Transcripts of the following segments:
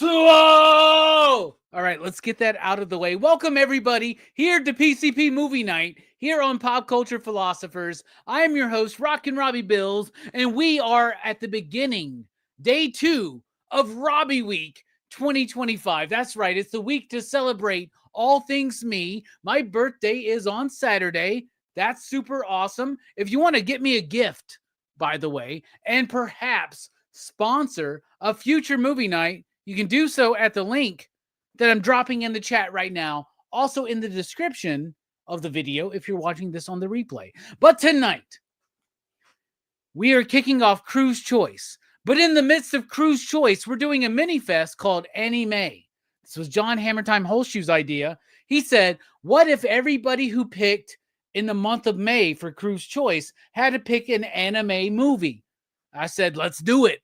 Tatsuo! All right, let's get that out of the way. Welcome, everybody, here to PCP Movie Night, here on Pop Culture Philosophers. I am your host, Rockin Robbie Bills, and we are at the beginning, day 2 of Robbie Week 2025. That's right, it's the week to celebrate all things me. My birthday is on Saturday. That's super awesome. If you want to get me a gift, by the way, and perhaps sponsor a future movie night, you can do so at the link that I'm dropping in the chat right now. Also in the description of the video if you're watching this on the replay. But tonight, we are kicking off Cruise Choice. But in the midst of Cruise Choice, we're doing a mini fest called Anime. This was John Hammertime Holshoe's idea. He said, what if everybody who picked in the month of May for Cruise Choice had to pick an anime movie? I said, let's do it.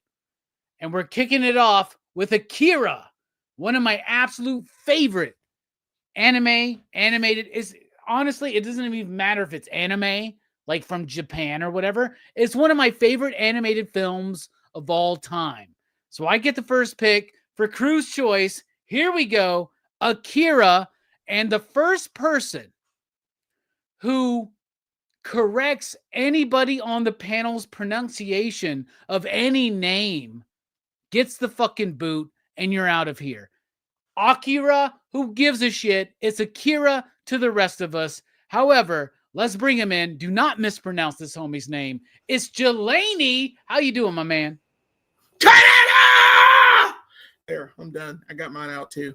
And we're kicking it off with Akira, one of my absolute favorite animated. Is honestly, it doesn't even matter if it's anime, like from Japan or whatever. It's one of my favorite animated films of all time. So I get the first pick for Cruise Choice. Here we go, Akira, and the first person who corrects anybody on the panel's pronunciation of any name gets the fucking boot, and you're out of here. Akira, who gives a shit? It's Akira to the rest of us. However, let's bring him in. Do not mispronounce this homie's name. It's Jelani. How you doing, my man? There, I'm done. I got mine out too.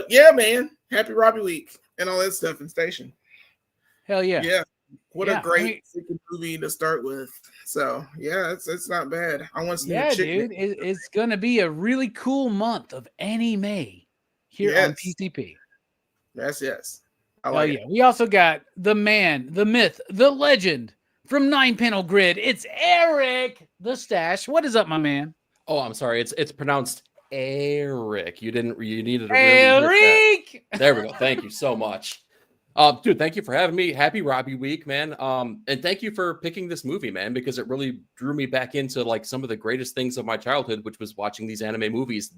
Yeah, man. Happy Robbie Week and all that stuff in Station. Hell yeah. Yeah. What a great movie to start with. So yeah, it's not bad. I want to see dude. It's gonna be a really cool month of anime here on PCP. Yes. Yeah. We also got the man, the myth, the legend from 9-Panel Grid. It's Eric the Stash. What is up, my man? Oh, I'm sorry. It's pronounced Eric. You needed to Eric. There we go. Thank you so much. Dude, thank you for having me. Happy Robbie Week, man. And thank you for picking this movie, man, because it really drew me back into like some of the greatest things of my childhood, which was watching these anime movies.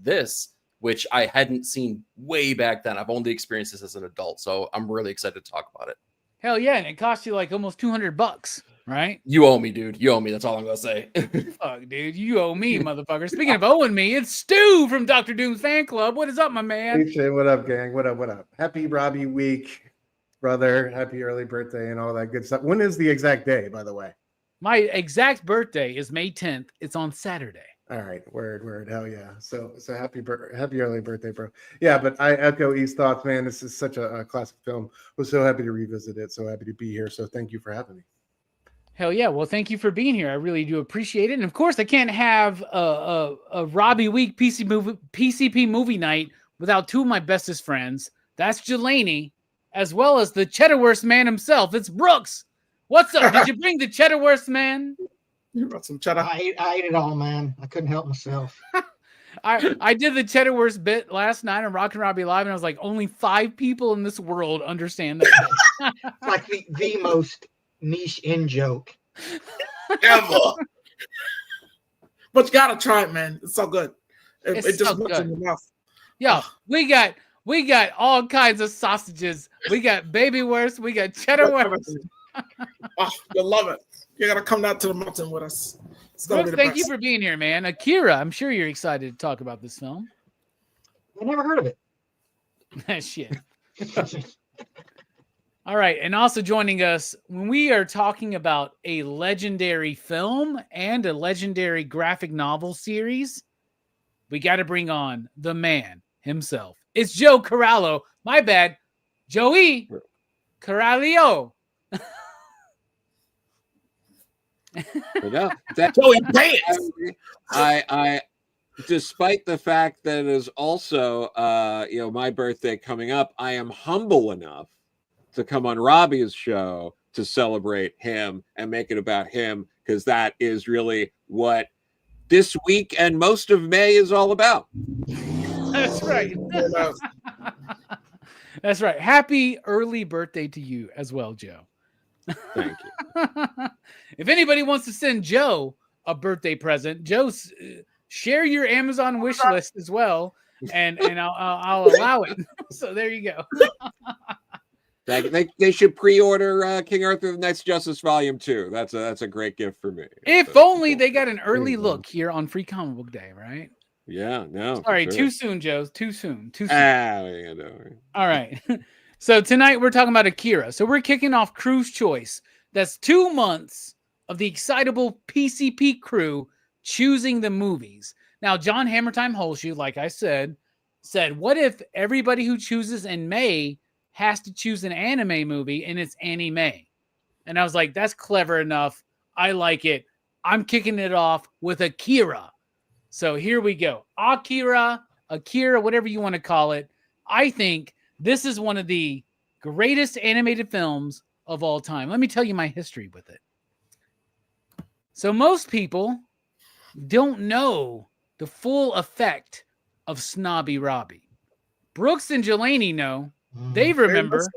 Which I hadn't seen way back then. I've only experienced this as an adult, so I'm really excited to talk about it. Hell yeah, and it cost you like almost $200, right? You owe me, dude. You owe me. That's all I'm gonna say. Fuck, dude. You owe me, motherfucker. Speaking of owing me, it's Stu from Dr. Doom's fan club. What is up, my man? Hey, what up, gang? What up? Happy Robbie Week, brother. Happy early birthday and all that good stuff. When is the exact day, by the way? My exact birthday is May 10th. It's on Saturday. All right, word, hell yeah! So happy early birthday, bro. Yeah, but I echo E's thoughts, man. This is such a classic film. Was so happy to revisit it. So happy to be here. So thank you for having me. Hell yeah! Well, thank you for being here. I really do appreciate it. And of course, I can't have a Robbie Week PCP movie night without two of my bestest friends. That's Jelani, as well as the Cheddarworth man himself. It's Brooks. What's up? Did you bring the Cheddarworth man? You brought some cheddar. I ate it all, man. I couldn't help myself. I did the Cheddarworth bit last night on Rockin Robbie Live, and I was like, only 5 people in this world understand that. It's like the most niche in joke ever. But you gotta try it, man. It's so good. It just so melts in your mouth. Yeah, we got all kinds of sausages. We got Babywurst. We got Cheddarworth. Oh, you'll love it. You gotta come down to the mountain with us. Brooks, thank you for being here, man. Akira, I'm sure you're excited to talk about this film. I never heard of it. Shit. All right, and also joining us when we are talking about a legendary film and a legendary graphic novel series, we got to bring on the man himself. It's Joe Carlo. My bad, Joey Caralio. That I despite the fact that it is also my birthday coming up, I am humble enough to come on Robbie's show to celebrate him and make it about him, because that is really what this week and most of May is all about. That's right. That's right. Happy early birthday to you as well, Joe. Thank you. If anybody wants to send Joe a birthday present, Joe, share your Amazon wish list as well. and I'll allow it. So there you go. They should pre-order King Arthur: The Knights of Justice Volume 2. That's a great gift for me. If only they got an early look here on Free Comic Book Day, right? Yeah, no. Sorry, sure. too soon, Joe. Too soon. Too soon. Yeah, no. All right. So tonight we're talking about Akira. So we're kicking off Crew's Choice. That's 2 months of the Excitable PCP crew choosing the movies. Now, John Hammertime Holshoe, like I said, what if everybody who chooses in May has to choose an anime movie and it's anime? And I was like, that's clever enough. I like it. I'm kicking it off with Akira. So here we go. Akira, whatever you want to call it. I think this is one of the greatest animated films of all time. Let me tell you my history with it. So most people don't know the full effect of Snobby Robbie. Brooks and Jelani know. They remember.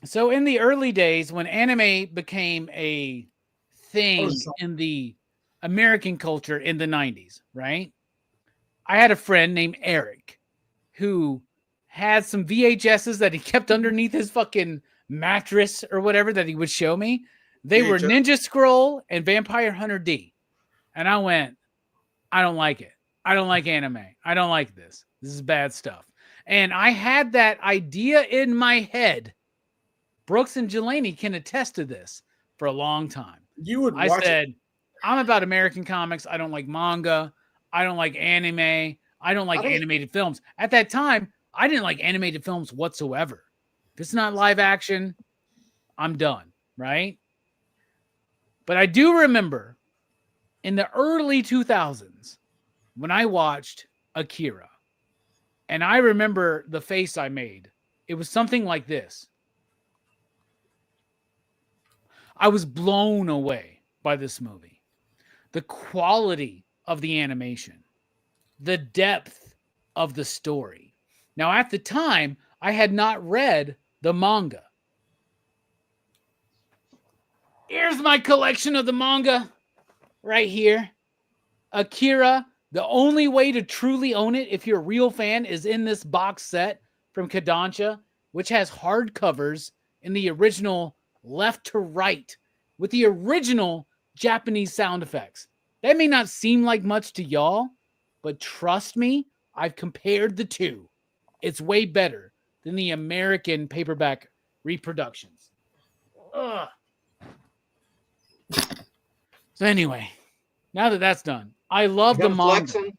So in the early days when anime became a thing in the American culture in the 90s, right? I had a friend named Eric who had some VHSs that he kept underneath his fucking mattress or whatever that he would show me. They were Ninja Scroll and Vampire Hunter D. And I went, I don't like it. I don't like anime. I don't like this. This is bad stuff. And I had that idea in my head. Brooks and Jelani can attest to this for a long time. I said, I'm about American comics. I don't like manga. I don't like anime. I don't like animated films. At that time, I didn't like animated films whatsoever. If it's not live action, I'm done, right? But I do remember in the early 2000s when I watched Akira, and I remember the face I made. It was something like this. I was blown away by this movie. The quality of the animation, the depth of the story. Now, at the time, I had not read the manga. Here's my collection of the manga right here. Akira, the only way to truly own it, if you're a real fan, is in this box set from Kodansha, which has hardcovers in the original left to right with the original Japanese sound effects. That may not seem like much to y'all, but trust me, I've compared the two. It's way better than the American paperback reproductions. Ugh. So anyway, now that that's done, I love the manga. Flexing?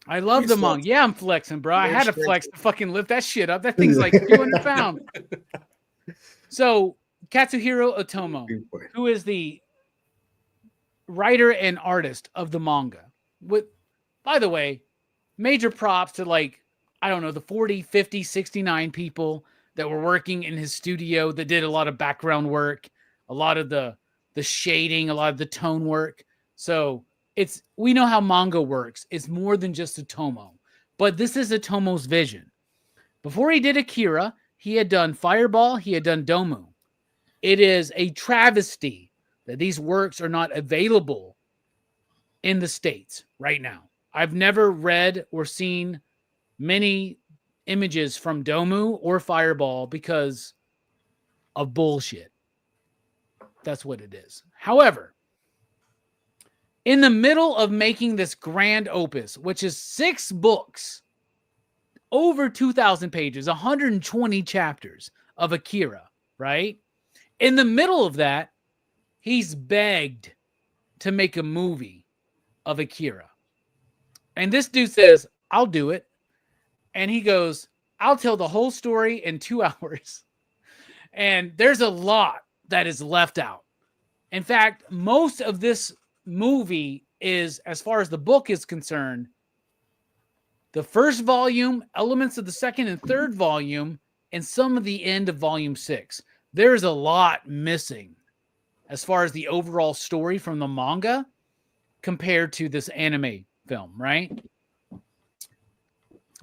I love the manga. Yeah, I'm flexing, bro. I had to flex to fucking lift that shit up. That thing's like 200 pounds. So Katsuhiro Otomo, who is the writer and artist of the manga. By the way, major props to I don't know, the 40, 50, 69 people that were working in his studio that did a lot of background work, a lot of the shading, a lot of the tone work. So we know how manga works. It's more than just Otomo. But this is Otomo's vision. Before he did Akira, he had done Fireball, he had done Domu. It is a travesty that these works are not available in the States right now. I've never read or seen many images from Domu or Fireball because of bullshit. That's what it is. However, in the middle of making this grand opus, which is 6 books, over 2,000 pages, 120 chapters of Akira, right? In the middle of that, he's begged to make a movie of Akira. And this dude says, I'll do it. And he goes, I'll tell the whole story in 2 hours. And there's a lot that is left out. In fact, most of this movie is, as far as the book is concerned, the first volume, elements of the second and third volume, and some of the end of volume 6. There's a lot missing as far as the overall story from the manga compared to this anime film, right?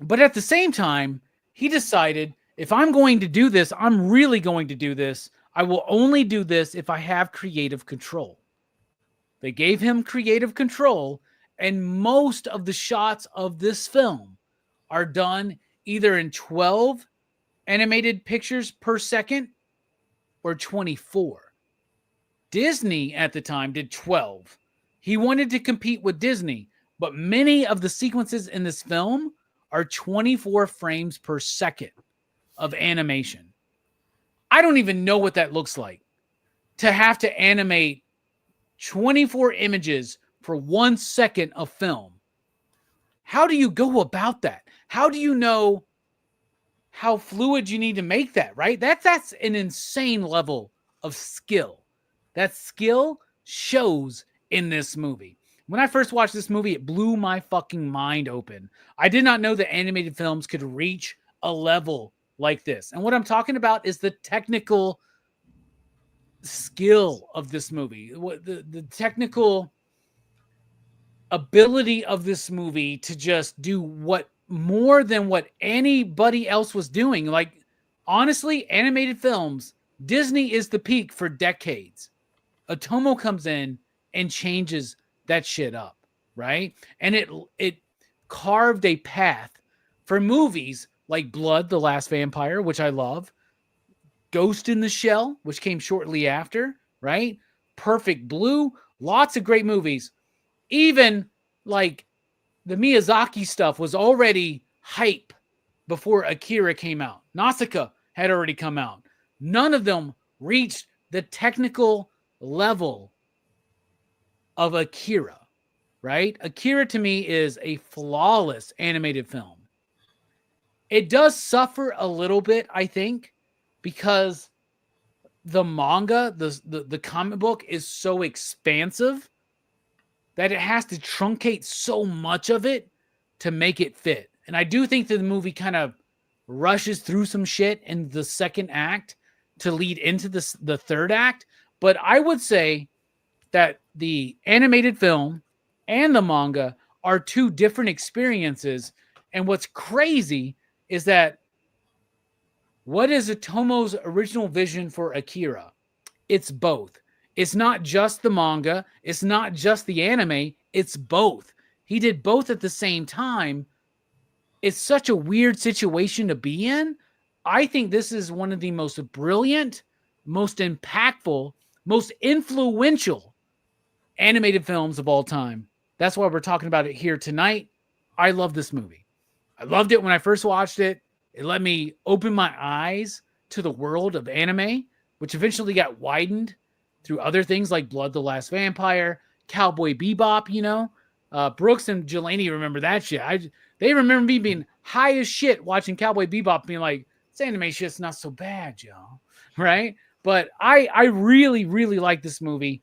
But at the same time, he decided, if I'm going to do this, I'm really going to do this. I will only do this if I have creative control. They gave him creative control, and most of the shots of this film are done either in 12 animated pictures per second or 24. Disney at the time did 12. He wanted to compete with Disney, but many of the sequences in this film are 24 frames per second of animation. I don't even know what that looks like to have to animate 24 images for 1 second of film. How do you go about that? How do you know how fluid you need to make that, right? That's an insane level of skill. That skill shows in this movie. When I first watched this movie, it blew my fucking mind open. I did not know that animated films could reach a level like this. And what I'm talking about is the technical skill of this movie, the technical ability of this movie to just do what more than what anybody else was doing. Like, honestly, animated films, Disney is the peak for decades. Otomo comes in and changes that shit up, right? And it carved a path for movies like Blood, the Last Vampire, which I love, Ghost in the Shell, which came shortly after, right? Perfect Blue, lots of great movies. Even like the Miyazaki stuff was already hype before Akira came out. Nausicaa had already come out. None of them reached the technical level of Akira, right? Akira to me is a flawless animated film. It does suffer a little bit, I think, because the manga, the comic book is so expansive that it has to truncate so much of it to make it fit. And I do think that the movie kind of rushes through some shit in the second act to lead into the third act. But I would say that the animated film and the manga are two different experiences. And what's crazy is that what is Otomo's original vision for Akira? It's both. It's not just the manga. It's not just the anime. It's both. He did both at the same time. It's such a weird situation to be in. I think this is one of the most brilliant, most impactful, most influential animated films of all time. That's why we're talking about it here tonight. I love this movie. I loved it when I first watched it. It let me open my eyes to the world of anime, which eventually got widened through other things like Blood, the Last Vampire, Cowboy Bebop, you know. Brooks and Jelani remember that shit. They remember me being high as shit watching Cowboy Bebop, being like, this anime shit's not so bad, y'all. Right? But I really, really like this movie.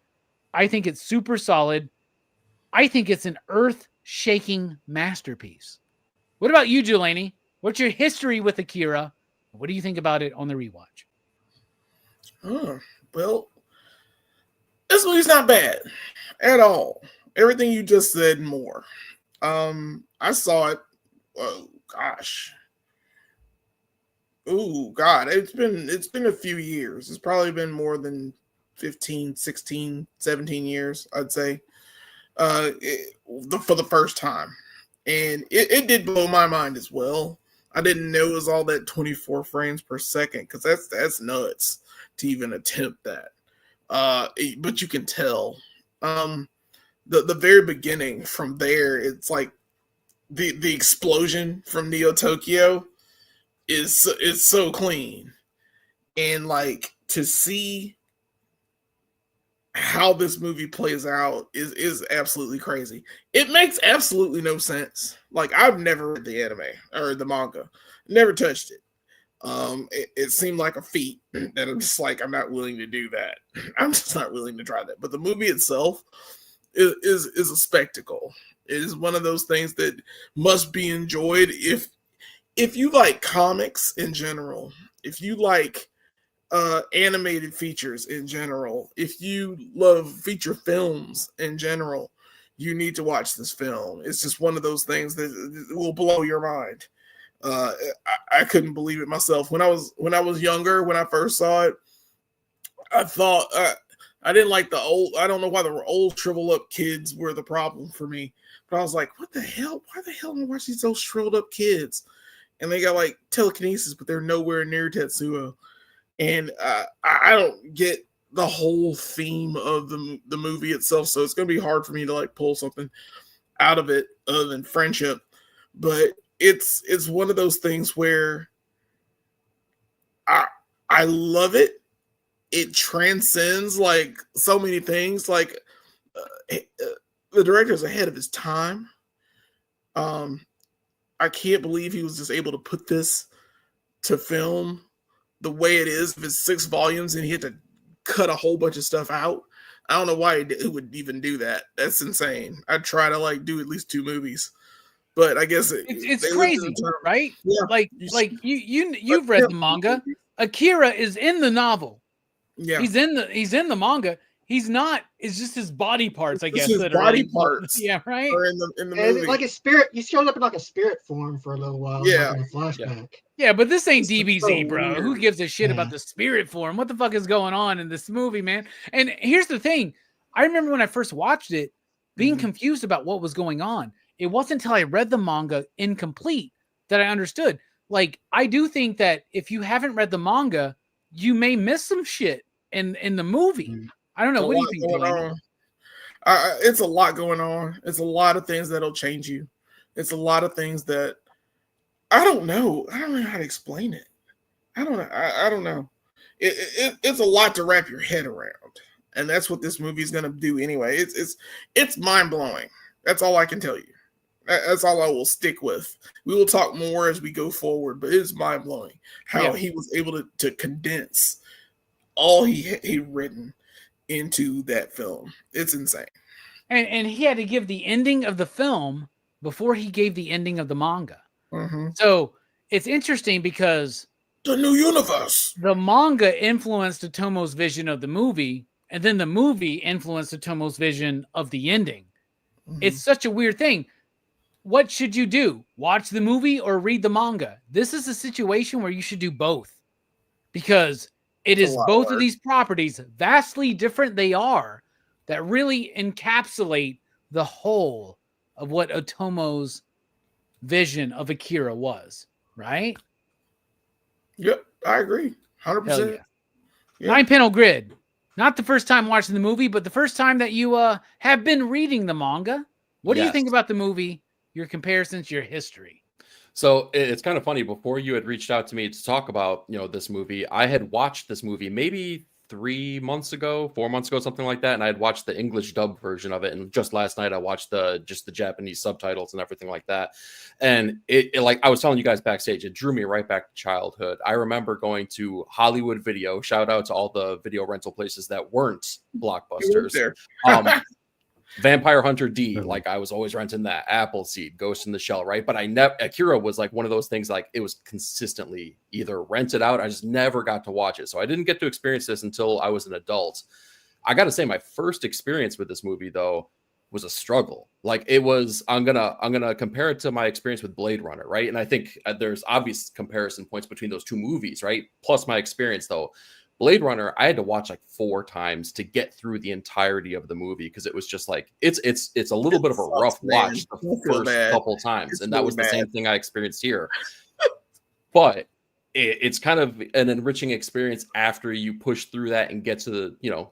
I think it's super solid. I think it's an earth-shaking masterpiece. What about you, Jelani? What's your history with Akira? What do you think about it on the rewatch? Oh, well, this movie's not bad at all. Everything you just said and more. I saw it. Oh gosh. Oh God, it's been a few years. It's probably been more than 15, 16, 17 years, I'd say. For the first time. And it did blow my mind as well. I didn't know it was all that 24 frames per second, because that's nuts to even attempt that. But you can tell. The very beginning, from there, it's like the explosion from Neo Tokyo is so clean. And like to see how this movie plays out is absolutely crazy. It makes absolutely no sense. Like, I've never read the anime or the manga, never touched it. It seemed like a feat that I'm just like, I'm not willing to do that. I'm just not willing to try that. But the movie itself is a spectacle. It is one of those things that must be enjoyed if you like comics in general, if you like animated features in general, if you love feature films in general, you need to watch this film. It's just one of those things that will blow your mind. I couldn't believe it myself when I was younger. When I first saw it, I thought I didn't like the old. I don't know why the old shriveled up kids were the problem for me. But I was like, what the hell? Why the hell am I watching these old shriveled up kids? And they got like telekinesis, but they're nowhere near Tatsuo. And I don't get the whole theme of the movie itself, so it's gonna be hard for me to like pull something out of it other than friendship. But it's one of those things where I love it. It transcends like so many things. Like the director's ahead of his time. I can't believe he was just able to put this to film the way it is. If it's 6 volumes and he had to cut a whole bunch of stuff out, I don't know why he would even do that. That's insane. I'd try to like do at least 2 movies, but I guess it's crazy, right? Yeah. Like you've read the manga. Akira is in the novel. Yeah, he's in the manga. He's not. It's just his body parts, I guess. His that body are parts. Yeah, right. Are in the And movie. like a spirit, he showed up in like a spirit form for a little while. Yeah. Like in a flashback. Yeah, but this ain't This is DBZ, so bro. weird. Who gives a shit Yeah. about the spirit form? What the fuck is going on in this movie, man? And here's the thing. I remember when I first watched it, being confused about what was going on. It wasn't until I read the manga incomplete that I understood. Like, I do think that if you haven't read the manga, you may miss some shit in the movie. I don't know. What do you think, Delaney? It's a lot going on. It's a lot of things that'll change you. It's a lot of things that I don't know. I don't know how to explain it. I don't know. I don't know. It's a lot to wrap your head around, and that's what this movie is going to do anyway. It's mind blowing. That's all I can tell you. That's all I will stick with. We will talk more as we go forward, but it's mind blowing how he was able to condense all he written into that film. It's insane. And he had to give the ending of the film before he gave the ending of the manga. Mm-hmm. So it's interesting because The new universe. the manga influenced Otomo's vision of the movie, and then the movie influenced Otomo's vision of the ending. Mm-hmm. It's such a weird thing. What should you do? Watch the movie or read the manga? This is a situation where you should do both, because it It's is a lot of both of work. these properties, vastly different they are, that really encapsulate the whole of what Otomo's vision of Akira was, right? Yep, I agree. Hell 100%. yeah. Yeah. 9-panel grid. Not the first time watching the movie, but the first time that you have been reading the manga. What do you think Yes. about the movie, your comparisons, your history? So it's kind of funny. Before you had reached out to me to talk about, this movie, I had watched this movie maybe 4 months ago, something like that. And I had watched the English dub version of it. And just last night I watched just the Japanese subtitles and everything like that. And it like I was telling you guys backstage, it drew me right back to childhood. I remember going to Hollywood Video. Shout out to all the video rental places that weren't You Blockbusters. were there. Vampire Hunter D, like I was always renting that. Appleseed, Ghost in the Shell, right? But Akira was like one of those things, like it was consistently either rented out. I just never got to watch it. So I didn't get to experience this until I was an adult. I got to say, my first experience with this movie, though, was a struggle. Like it was, I'm gonna compare it to my experience with Blade Runner, right? And I think there's obvious comparison points between those two movies, right? Plus my experience, though. Blade Runner, I had to watch like 4 times to get through the entirety of the movie because it was just like it's a little bit of a rough watch the first couple times, and that was the same thing I experienced here. But it's kind of an enriching experience after you push through that and get to the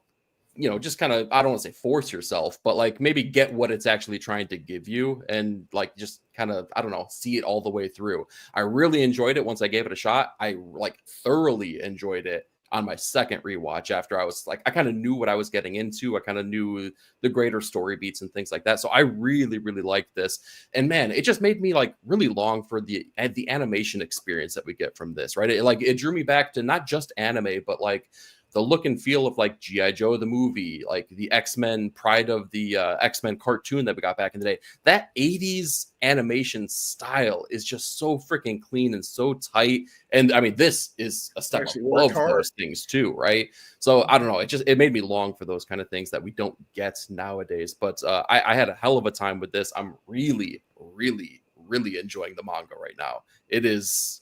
just kind of, I don't want to say force yourself, but like maybe get what it's actually trying to give you and like just kind of, I don't know, see it all the way through. I really enjoyed it once I gave it a shot. I like thoroughly enjoyed it on my second rewatch after I was like, I kind of knew what I was getting into. I kind of knew the greater story beats and things like that. So I really, really liked this. And man, it just made me like really long for the animation experience that we get from this, right? It drew me back to not just anime, but like the look and feel of like G.I. Joe, the movie, like the X-Men, Pride of the X-Men cartoon that we got back in the day. That 80s animation style is just so freaking clean and so tight. And I mean, this is a step above those things too, right? So I don't know. It made me long for those kind of things that we don't get nowadays. But I had a hell of a time with this. I'm really, really, really enjoying the manga right now. It's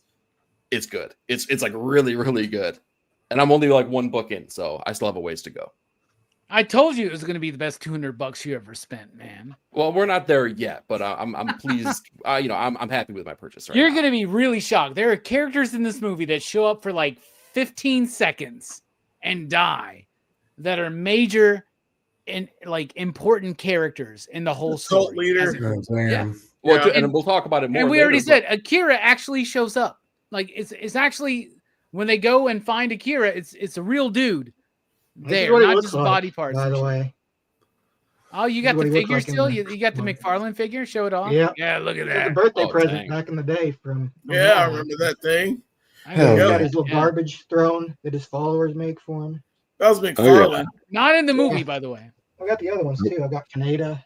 good. It's like really, really good. And I'm only like 1 book in, so I still have a ways to go. I told you it was going to be the best $200 you ever spent, man. Well, we're not there yet, but I'm pleased. I'm happy with my purchase. You're going to be really shocked. There are characters in this movie that show up for like 15 seconds and die that are major and like important characters in the whole story. Cult leader. Yeah. Well, and we'll talk about it more. And we later, already said Akira actually shows up. Like it's actually when they go and find Akira, it's a real dude there, not just body parts. By the way. Oh, you got the figure like still? You got the McFarlane figure? Show it off. Yeah. Yeah, look at It was that. a birthday Oh, present dang. back in the day from Yeah, I remember that thing. I Hell know. He got yeah. his little garbage throne that his followers make for him. That was McFarlane. Not in the movie, by the way. I got the other ones too. I got Kaneda.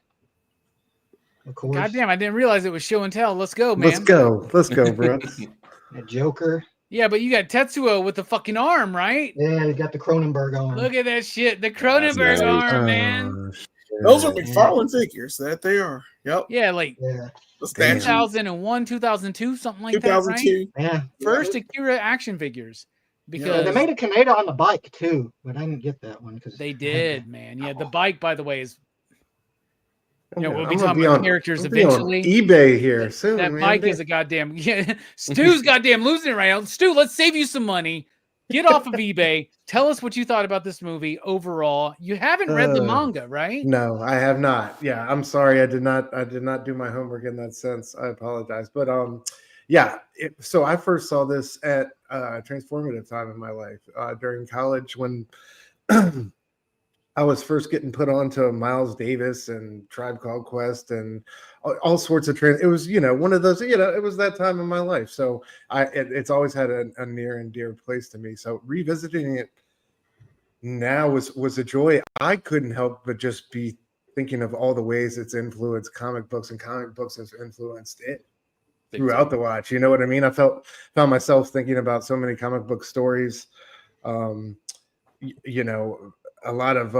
Of course. God damn, I didn't realize it was show and tell. Let's go, man. Let's go, bro. The Joker. Yeah, but you got Tetsuo with the fucking arm, right? Yeah, he got the Cronenberg on. Look at that shit. The Cronenberg nice. arm, man. Those are McFarlane figures. That they are. Yep. Yeah, like Yeah. The statue. 2001, 2002, something like that, right? 2002. Yeah. First Akira action figures. Yeah, Because they made a Kaneda on the bike too, but I didn't get that one because they did, man. Yeah, the bike, by the way, is we'll be I'm gonna talking about characters I'm gonna be on eventually. eBay here soon. That man. bike is a goddamn Stu's goddamn losing it right now. Stu, let's save you some money. Get off of eBay. Tell us what you thought about this movie overall. You haven't read the manga, right? No, I have not. Yeah, I'm sorry. I did not do my homework in that sense. I apologize. But yeah. So I first saw this at a transformative time in my life during college when I was first getting put on to Miles Davis and Tribe Called Quest and all sorts of it was one of those it was that time in my life, so it's always had a near and dear place to me. So revisiting it now was a joy. I couldn't help but just be thinking of all the ways it's influenced comic books and comic books has influenced it throughout the watch. You know what I mean? I found myself thinking about so many comic book stories. A lot of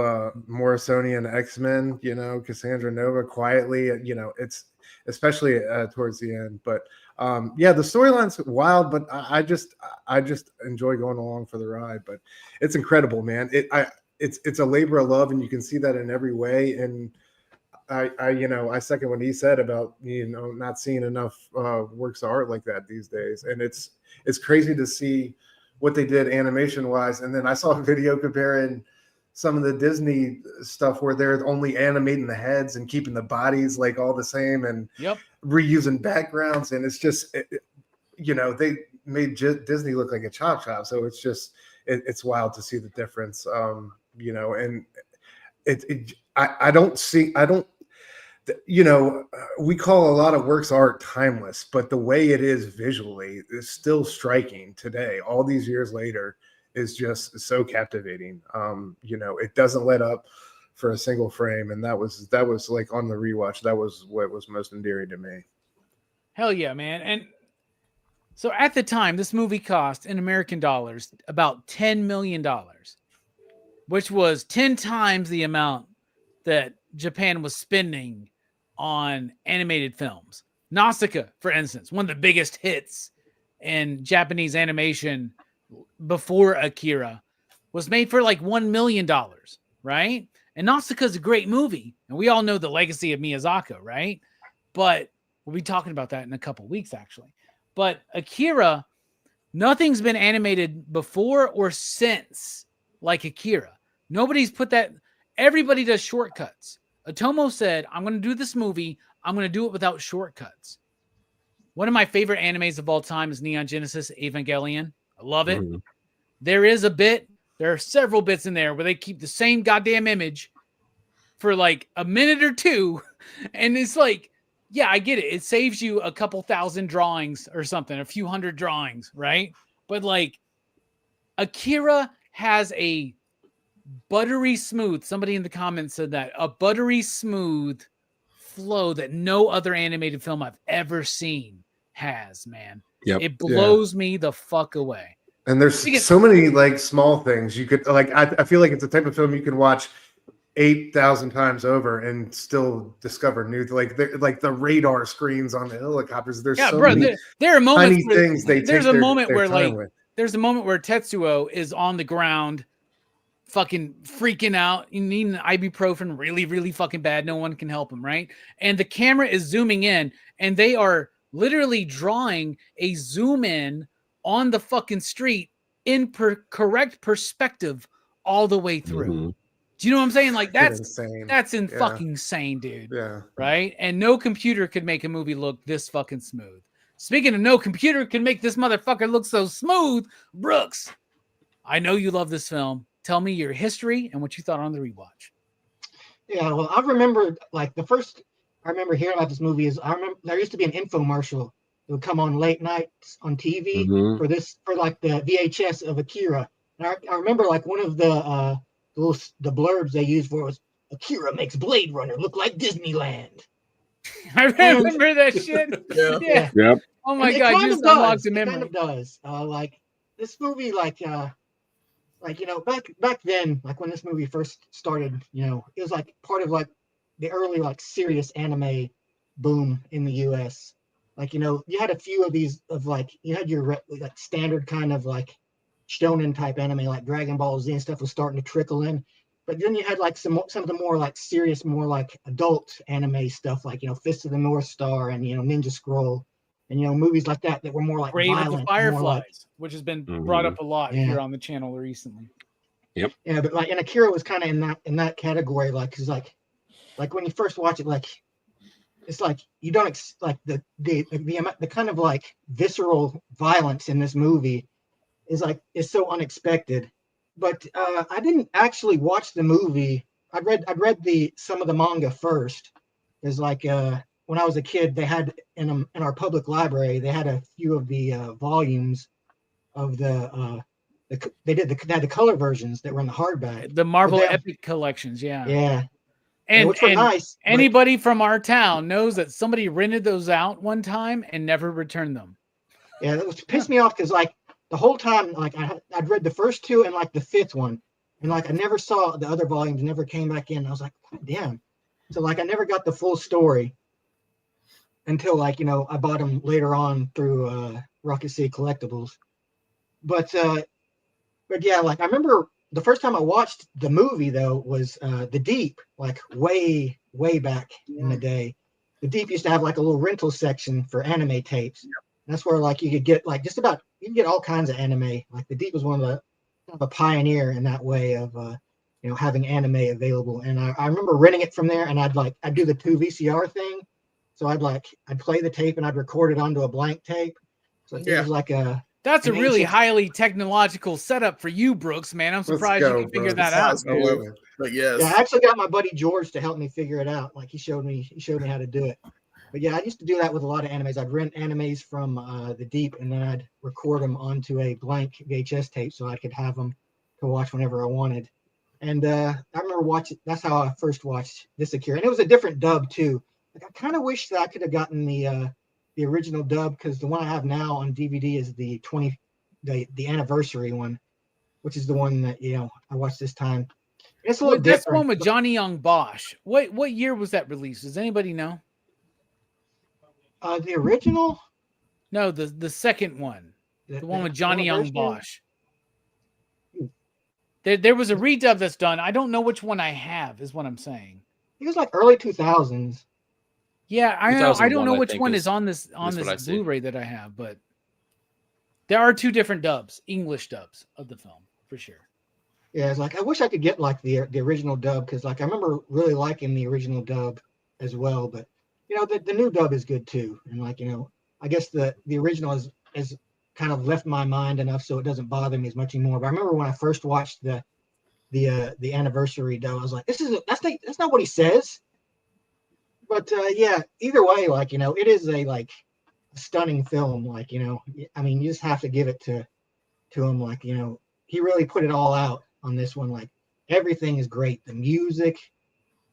Morrisonian X-Men, Cassandra Nova quietly, it's especially towards the end. But the storyline's wild, but I just enjoy going along for the ride. But it's incredible, man. It's a labor of love, and you can see that in every way. And I second what he said about not seeing enough works of art like that these days. And it's crazy to see what they did animation wise. And then I saw a video comparing some of the Disney stuff where they're only animating the heads and keeping the bodies like all the same and reusing backgrounds. And it's just, they made Disney look like a chop shop. So it's just, it's wild to see the difference. And we call a lot of works of art timeless, but the way it is visually is still striking today, all these years later. Is just so captivating. It doesn't let up for a single frame, and that was like on the rewatch. That was what was most endearing to me. Hell yeah, man! And so at the time, this movie cost in American dollars about $10 million, which was 10 times the amount that Japan was spending on animated films. Nausicaa, for instance, one of the biggest hits in Japanese animation before Akira, was made for like $1 million, right? And Nausicaa is a great movie, and we all know the legacy of Miyazaki, right? But we'll be talking about that in a couple weeks, actually. But Akira, nothing's been animated before or since like Akira. Nobody's put that. Everybody does shortcuts. Otomo said, I'm going to do this movie. I'm going to do it without shortcuts. One of my favorite animes of all time is Neon Genesis Evangelion. I love it. Mm-hmm. There are several bits in there where they keep the same goddamn image for like a minute or two. And it's like, yeah, I get it. It saves you a couple thousand drawings or something, a few hundred drawings, right? But like Akira has a buttery smooth, somebody in the comments said that, a buttery smooth flow that no other animated film I've ever seen has, man. Yep. It blows me the fuck away. And there's so many like small things you could like. I feel like it's a type of film you can watch 8,000 times over and still discover new, like the radar screens on the helicopters. There's so many there are moments tiny things they there's take a moment their where time like with. There's a moment where Tetsuo is on the ground fucking freaking out. You need an ibuprofen really, really fucking bad. No one can help him, right? And the camera is zooming in, and they are literally drawing a zoom in on the fucking street in correct perspective all the way through. Mhm. Do you know what I'm saying? Like that's insane. fucking insane, dude. Yeah. Right? And no computer could make a movie look this fucking smooth. Speaking of no computer can make this motherfucker look so smooth, Brooks, I know you love this film. Tell me your history and what you thought on the rewatch. Yeah, well, I remember like the first I remember hearing about this movie is I remember there used to be an infomercial that would come on late nights on TV Mhm. for like the VHS of Akira. And I remember like one of the blurbs they used for it was Akira makes Blade Runner look like Disneyland. I remember that shit. Yeah. Yep. Oh my And god, you just unlocked a It memory. kind of does. Like this movie, like you know, back then, like when this movie first started, you know, it was like part of like the early like serious anime boom in the US. Like, you know, you had a few of these of like you had your like standard kind of like shonen type anime like Dragon Ball Z and stuff was starting to trickle in. But then you had like some of the more like serious, more like adult anime stuff like, you know, Fist of the North Star and, you know, Ninja Scroll and, you know, movies like that were more like Grave of the violent, Fireflies, more like, which has been brought up a lot Yeah. here on the channel recently. Yep. yeah, but like, and Akira was kind of in that category, like, cause like when you first watch it, like, it's like you don't like the kind of like visceral violence in this movie is so unexpected. But I didn't actually watch the movie. I'd read some of the manga first. There's like when I was a kid, they had in our public library, they had a few of the volumes of they had the color versions that were in the hardback. The Marvel But Epic collections, yeah. Yeah, And, which were and nice. but- anybody from our town knows that somebody rented those out one time and never returned them. Yeah, that was pissed me off because like the whole time, like I'd read the first two and like the fifth one, and like I never saw the other volumes, never came back in. I was like, God damn. So like I never got the full story until like, you know, I bought them later on through Rocket City Collectibles. But yeah, like I remember the first time I watched the movie though was The Deep, like way back in the day. The Deep used to have like a little rental section for anime tapes. That's where like you could get like you can get all kinds of anime. Like The Deep was one of a pioneer in that way of you know, having anime available. And I remember renting it from there, and I'd do the 2 VCR thing. So I'd play the tape and I'd record it onto a blank tape. So it was like That's a an really ancient- highly technological setup for you, Brooks, man. I'm surprised you can figure that out. But yes. Yeah, I actually got my buddy George to help me figure it out. Like he showed me how to do it. But yeah, I used to do that with a lot of animes. I'd rent animes from The Deep, and then I'd record them onto a blank VHS tape so I could have them to watch whenever I wanted. And I remember watching. That's how I first watched this Akira, and it was a different dub too. Like I kind of wish that I could have gotten the original dub, because the one I have now on DVD is the anniversary one, which is the one that, you know, I watched this time. It's a little That's different. one with Johnny Young Bosch. What year was that released? Does anybody know? The original? No, the second one. The one with Johnny Young Bosch. There was a redub that's done. I don't know which one I have, is what I'm saying. It was like early 2000s. Yeah, I know. I don't know 2001, I which think, one is is on this what I see. Blu-ray that I have, but there are two different dubs, English dubs of the film for sure. Yeah, it's like I wish I could get like the original dub, because like I remember really liking the original dub as well. But you know, the new dub is good too, and like, you know, I guess the original is kind of left my mind enough so it doesn't bother me as much anymore. But I remember when I first watched the anniversary dub, I was like, that's not what he says. But yeah, either way, like, you know, it is a stunning film. Like, you know, I mean, you just have to give it to him. Like, you know, he really put it all out on this one. Like, everything is great. The music,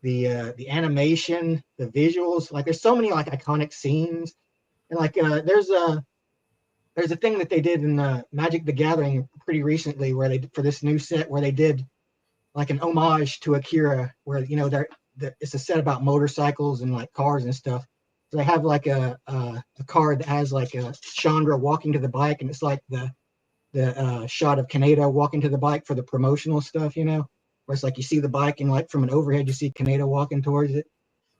the animation, the visuals. Like, there's so many like iconic scenes. And like, there's a thing that they did in Magic the Gathering pretty recently, where for this new set where they did like an homage to Akira, where, you know, it's a set about motorcycles and like cars and stuff. So they have like a card that has like a Chandra walking to the bike, and it's like the shot of Kaneda walking to the bike for the promotional stuff, you know, where it's like you see the bike and like from an overhead you see Kaneda walking towards it.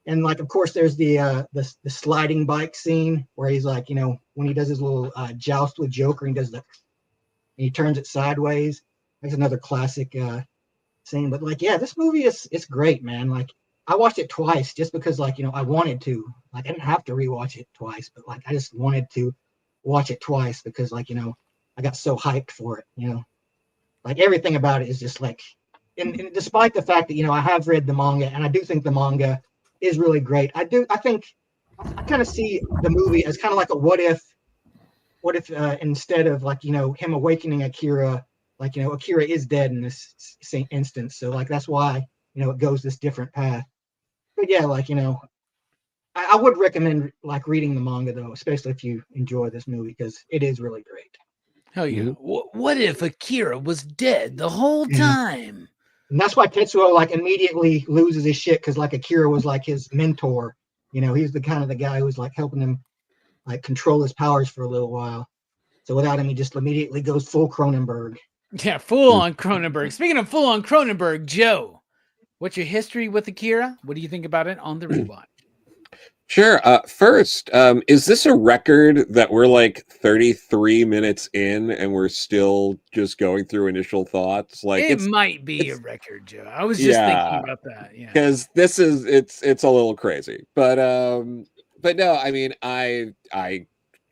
And like, of course, there's the sliding bike scene where he's like, you know, when he does his little joust with Joker and and he turns it sideways. That's another classic scene. But like, yeah, this movie it's great, man. Like, I watched it twice just because, like, you know, I wanted to. Like, I didn't have to rewatch it twice, but like, I just wanted to watch it twice because, like, you know, I got so hyped for it. You know, like everything about it is just like, and despite the fact that, you know, I have read the manga and I do think the manga is really great. I kind of see the movie as kind of like a what if instead of, like, you know, him awakening Akira, like, you know, Akira is dead in this instance. So like, that's why, you know, it goes this different path. But yeah, like, you know, I would recommend like reading the manga though, especially if you enjoy this movie, because it is really great. Hell yeah. What if Akira was dead the whole time? And that's why Tetsuo like immediately loses his shit, because like Akira was like his mentor. You know, he's the kind of the guy who was like helping him like control his powers for a little while. So without him, he just immediately goes full Cronenberg. Yeah, full on Cronenberg. Speaking of full on Cronenberg, Joe, what's your history with Akira? What do you think about it on the rewatch? Sure. First, is this a record that we're like 33 minutes in and we're still just going through initial thoughts? Like, it might be a record, Joe. I was just thinking about that. Yeah, because this is it's a little crazy, but no, I mean, I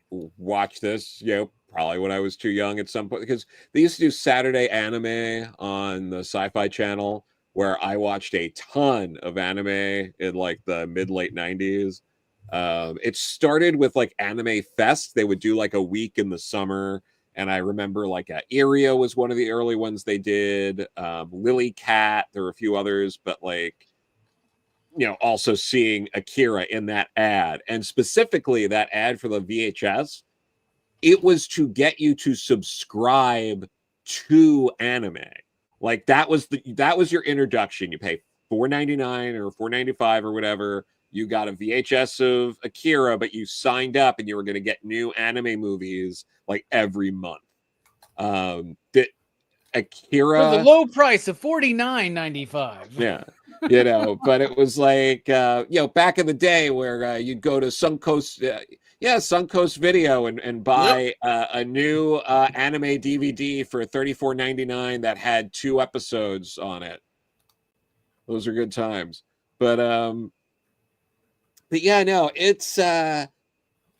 watched this, you know, probably when I was too young at some point, because they used to do Saturday anime on the Sci-Fi Channel, where I watched a ton of anime in like the mid-late 90s. It started with like Anime Fest. They would do like a week in the summer. And I remember like Iria was one of the early ones they did. Lily Cat, there were a few others, but like, you know, also seeing Akira in that ad, and specifically that ad for the VHS, it was to get you to subscribe to anime. Like that was your introduction. You pay $4.99 or $4.95 or whatever. You got a VHS of Akira, but you signed up and you were going to get new anime movies like every month. Akira for the low price of $49.95. Yeah, you know, but it was like you know, back in the day where you'd go to Suncoast Video and buy a new anime DVD for $34.99 that had 2 episodes on it. Those are good times. But yeah, no, it's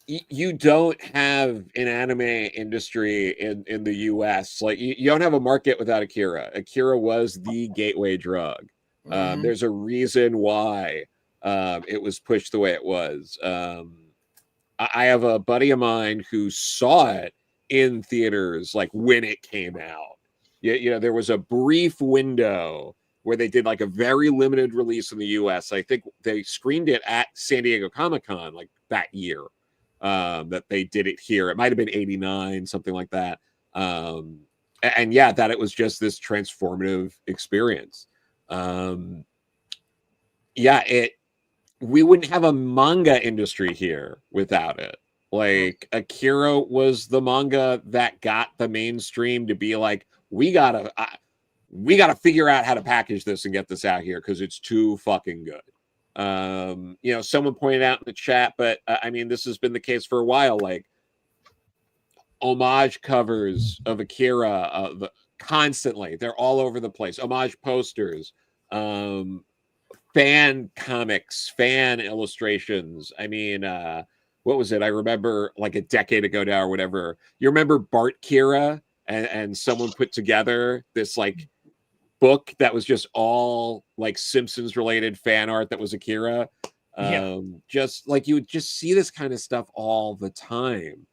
you don't have an anime industry in the US. Like you don't have a market without Akira. Akira was the gateway drug. There's a reason why it was pushed the way it was. I have a buddy of mine who saw it in theaters like when it came out. You know, there was a brief window where they did like a very limited release in the US. I think they screened it at San Diego Comic-Con like that year that they did it here. It might have been 89, something like that. And yeah, that it was just this transformative experience. We wouldn't have a manga industry here without it. Like Akira was the manga that got the mainstream to be like, we gotta figure out how to package this and get this out here because it's too fucking good. You know, someone pointed out in the chat, but I mean, this has been the case for a while. Like homage covers of Akira, constantly, they're all over the place. Homage posters, fan comics, fan illustrations. I mean, what was it? I remember like a decade ago now or whatever. You remember Bart Kira? And someone put together this like book that was just all like Simpsons related fan art that was Akira. Just like you would just see this kind of stuff all the time.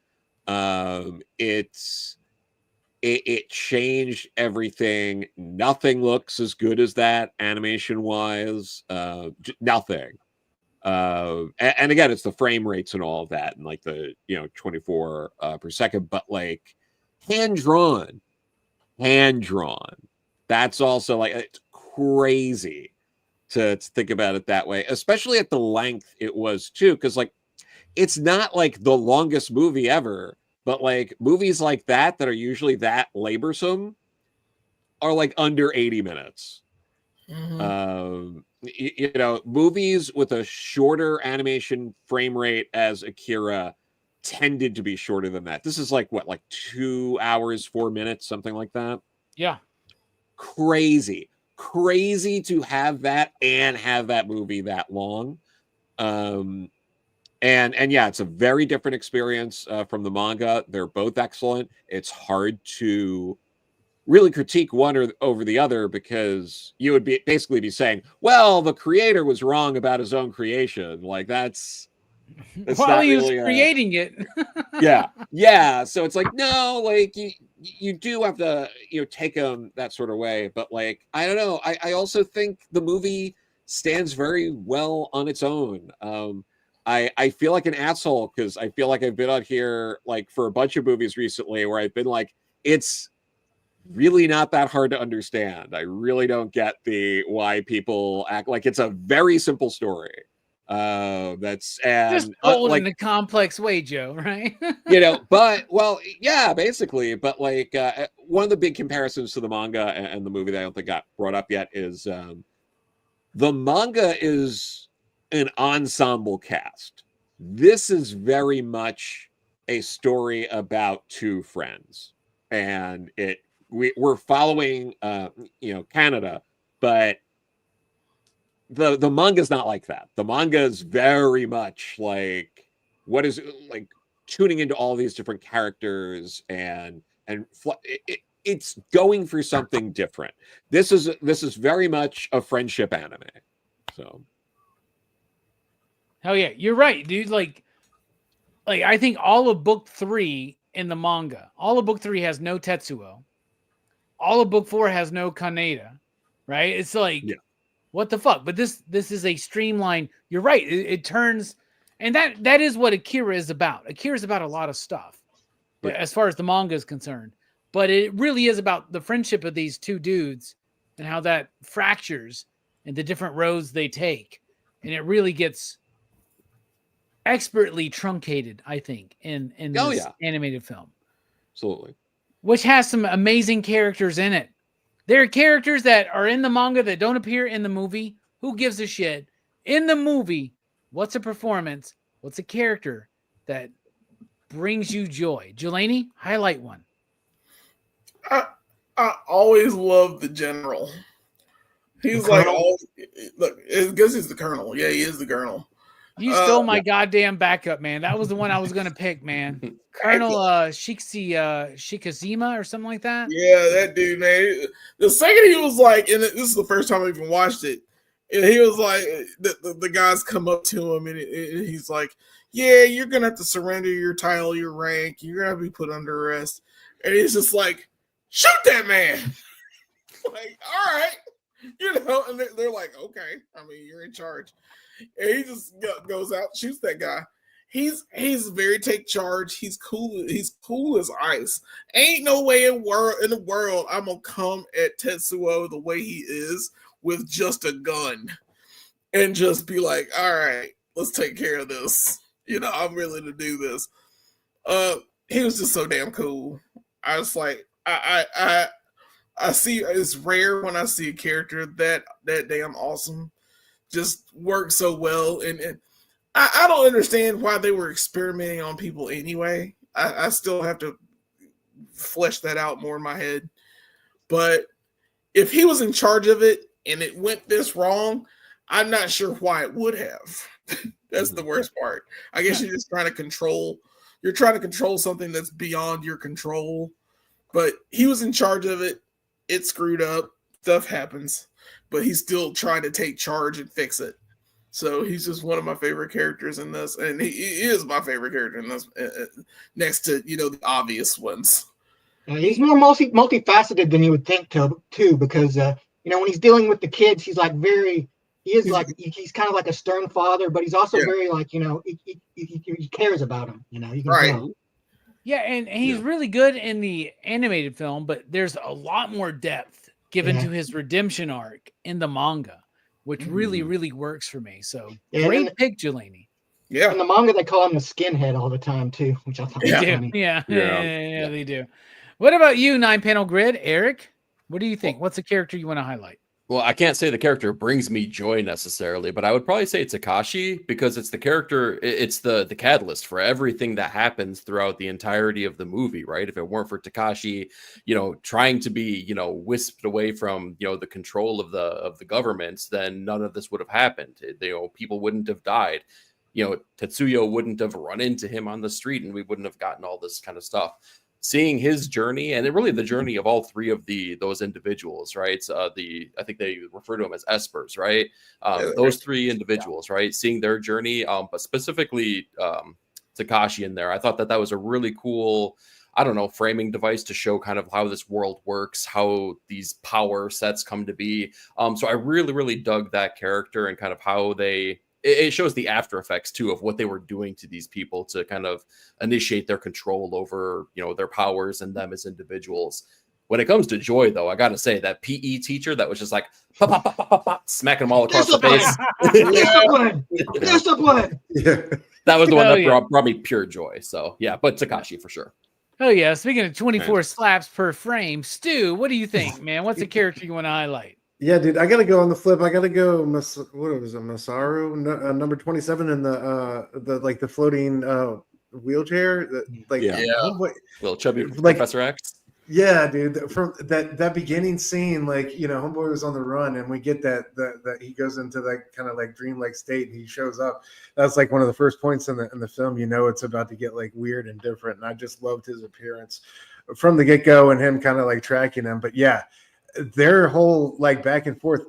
It changed everything. Nothing looks as good as that animation wise. Nothing. And again, it's the frame rates and all of that, and like the 24 per second, but like hand drawn. That's also like, it's crazy to think about it that way, especially at the length it was too, because like it's not like the longest movie ever, But like movies like that are usually that laborsome are like under 80 minutes. You know, movies with a shorter animation frame rate as Akira tended to be shorter than that. This is like what, like 2 hours, 4 minutes, something like that. Yeah. Crazy to have that and have that movie that long. And yeah, it's a very different experience from the manga. They're both excellent. It's hard to really critique one over the other, because you would basically be saying, well, the creator was wrong about his own creation. Like that's While not he was really creating it. yeah. So it's like, no, like you do have to, you know, take them that sort of way. But like, I don't know. I also think the movie stands very well on its own. I feel like an asshole because I feel like I've been on here like for a bunch of movies recently where I've been like, it's really not that hard to understand. I really don't get why people act like it's a very simple story. That's Just told like in a complex way, Joe, right? you know, but well, yeah, basically. But like one of the big comparisons to the manga and the movie that I don't think got brought up yet is the manga is an ensemble cast. This is very much a story about two friends, and we're following you know, Canada, but the manga is not like that. The manga is very much like what is like tuning into all these different characters and it's going for something different. This is very much a friendship anime. So Hell yeah, you're right, dude. Like I think all of book 3 in the manga, all of book 3 has no Tatsuo. All of book 4 has no Kaneda, right? It's like, what the fuck? But this is a streamlined. You're right. It turns, and that is what Akira is about. Akira is about a lot of stuff, but as far as the manga is concerned, but it really is about the friendship of these two dudes and how that fractures and the different roads they take, and it really gets expertly truncated, I think, in this animated film. Absolutely. Which has some amazing characters in it. There are characters that are in the manga that don't appear in the movie. Who gives a shit? In the movie, what's a performance? What's a character that brings you joy? Jelani, highlight one. I always love the general. He's like, look, I guess he's the colonel. Yeah, he is the colonel. You stole my goddamn backup, man. That was the one I was going to pick, man. Colonel Shikazima or something like that. Yeah, that dude, man. The second he was like, and this is the first time I even watched it, and he was like, the guys come up to him, and he's like, yeah, you're going to have to surrender your title, your rank. You're going to have to be put under arrest. And he's just like, shoot that man. Like, all right. You know, and they're like, okay. I mean, you're in charge. And he just goes out, shoots that guy. He's very take charge. He's cool. He's cool as ice. Ain't no way in the world I'm gonna come at Tatsuo the way he is with just a gun and just be like, all right, let's take care of this. You know, I'm willing to do this. He was just so damn cool. I was like, I see, it's rare when I see a character that damn awesome. Just works so well, and I don't understand why they were experimenting on people anyway. I still have to flesh that out more in my head. But if he was in charge of it and it went this wrong, I'm not sure why it would have. That's the worst part. I guess you're just trying to control. You're trying to control something that's beyond your control. But he was in charge of it. It screwed up. Stuff happens. But he's still trying to take charge and fix it. So he's just one of my favorite characters in this, and he is my favorite character in this, next to, you know, the obvious ones. He's more multifaceted than you would think, too, because you know, when he's dealing with the kids, he's like he's kind of like a stern father, but he's also very like, you know, he cares about him. You know, you can tell. Yeah, and he's really good in the animated film, but there's a lot more depth given to his redemption arc in the manga, which really, really works for me. So great pick, Jelani. Yeah. In the manga, they call him the skinhead all the time too, which I thought was They do. funny. Yeah. Yeah. Yeah, they do. What about you, 9-panel grid? Eric, what do you think? What's a character you want to highlight? Well, I can't say the character brings me joy necessarily, but I would probably say it's Akashi because it's the character, it's the catalyst for everything that happens throughout the entirety of the movie, right? If it weren't for Takashi, trying to be, whisked away from, the control of the government, then none of this would have happened. People wouldn't have died. Tatsuo wouldn't have run into him on the street, and we wouldn't have gotten all this kind of stuff. Seeing his journey, and really the journey of all three of those individuals, right? I think they refer to them as espers, right? Those three individuals, right? Seeing their journey, but specifically Takashi in there, I thought that was a really cool, framing device to show kind of how this world works, how these power sets come to be. So I really, really dug that character and kind of how it shows the after effects too of what they were doing to these people to kind of initiate their control over, their powers and them as individuals. When it comes to joy, though, I got to say that PE teacher that was just like pop, pop, pop, pop, pop, smacking them all across the face. Discipline. Yeah. That was the one that yeah. brought me pure joy. So yeah, but Takashi for sure. Oh yeah. Speaking of 24 slaps per frame, Stu, what do you think, man? What's a character you want to highlight? Yeah, dude, I gotta go on the flip. I gotta go. What was it, Masaru, number 27 in the floating wheelchair. Little chubby like, Professor X. Yeah, dude. From that beginning scene, Homeboy was on the run, and we get that he goes into that kind of like dreamlike state, and he shows up. That's like one of the first points in the film. It's about to get like weird and different, and I just loved his appearance from the get go, and him kind of like tracking him. But yeah. Their whole like back and forth.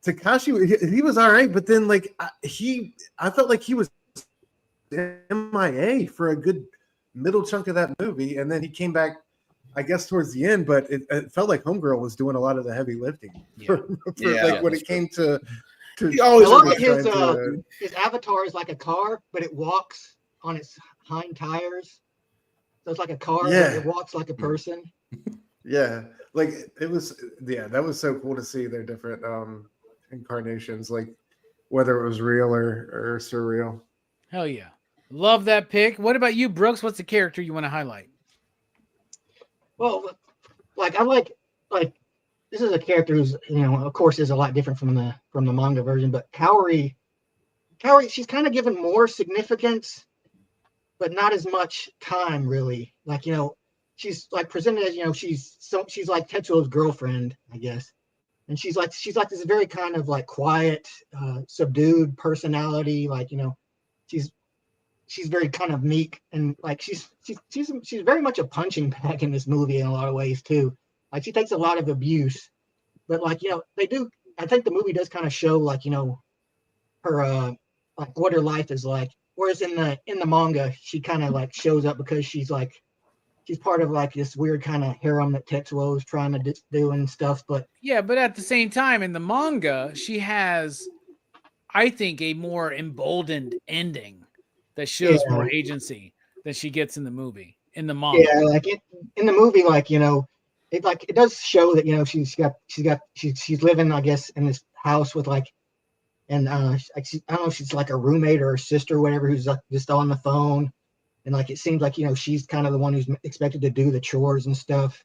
Takashi, he was all right, but then I felt like he was MIA for a good middle chunk of that movie, and then he came back, I guess, towards the end. But it felt like Homegirl was doing a lot of the heavy lifting. When it came to he always I love that his avatar is like a car, but it walks on its hind tires. So it's like a car, but it walks like a person. Yeah, that was so cool to see their different incarnations, like whether it was real or surreal. Hell yeah. Love that pick. What about you, Brooks? What's the character you want to highlight? Well, I like this is a character who's, of course is a lot different from the manga version, but Cowie, she's kind of given more significance, but not as much time really. She's like presented as, she's like Tetsuo's girlfriend, I guess. And she's like this very kind of like quiet, subdued personality. She's very kind of meek, and like she's very much a punching bag in this movie in a lot of ways too. Like she takes a lot of abuse, but they do. I think the movie does kind of show her what her life is like. Whereas in the manga, she kind of like shows up because she's part of like this weird kind of harem that Tetsuo is trying to do and stuff. But yeah, but at the same time, in the manga, she has, I think, a more emboldened ending that shows more agency than she gets in the movie. In the manga, in the movie, it does show that she's living, I guess, in this house with and I don't know if she's like a roommate or a sister or whatever who's just on the phone. And it seems like, she's kind of the one who's expected to do the chores and stuff.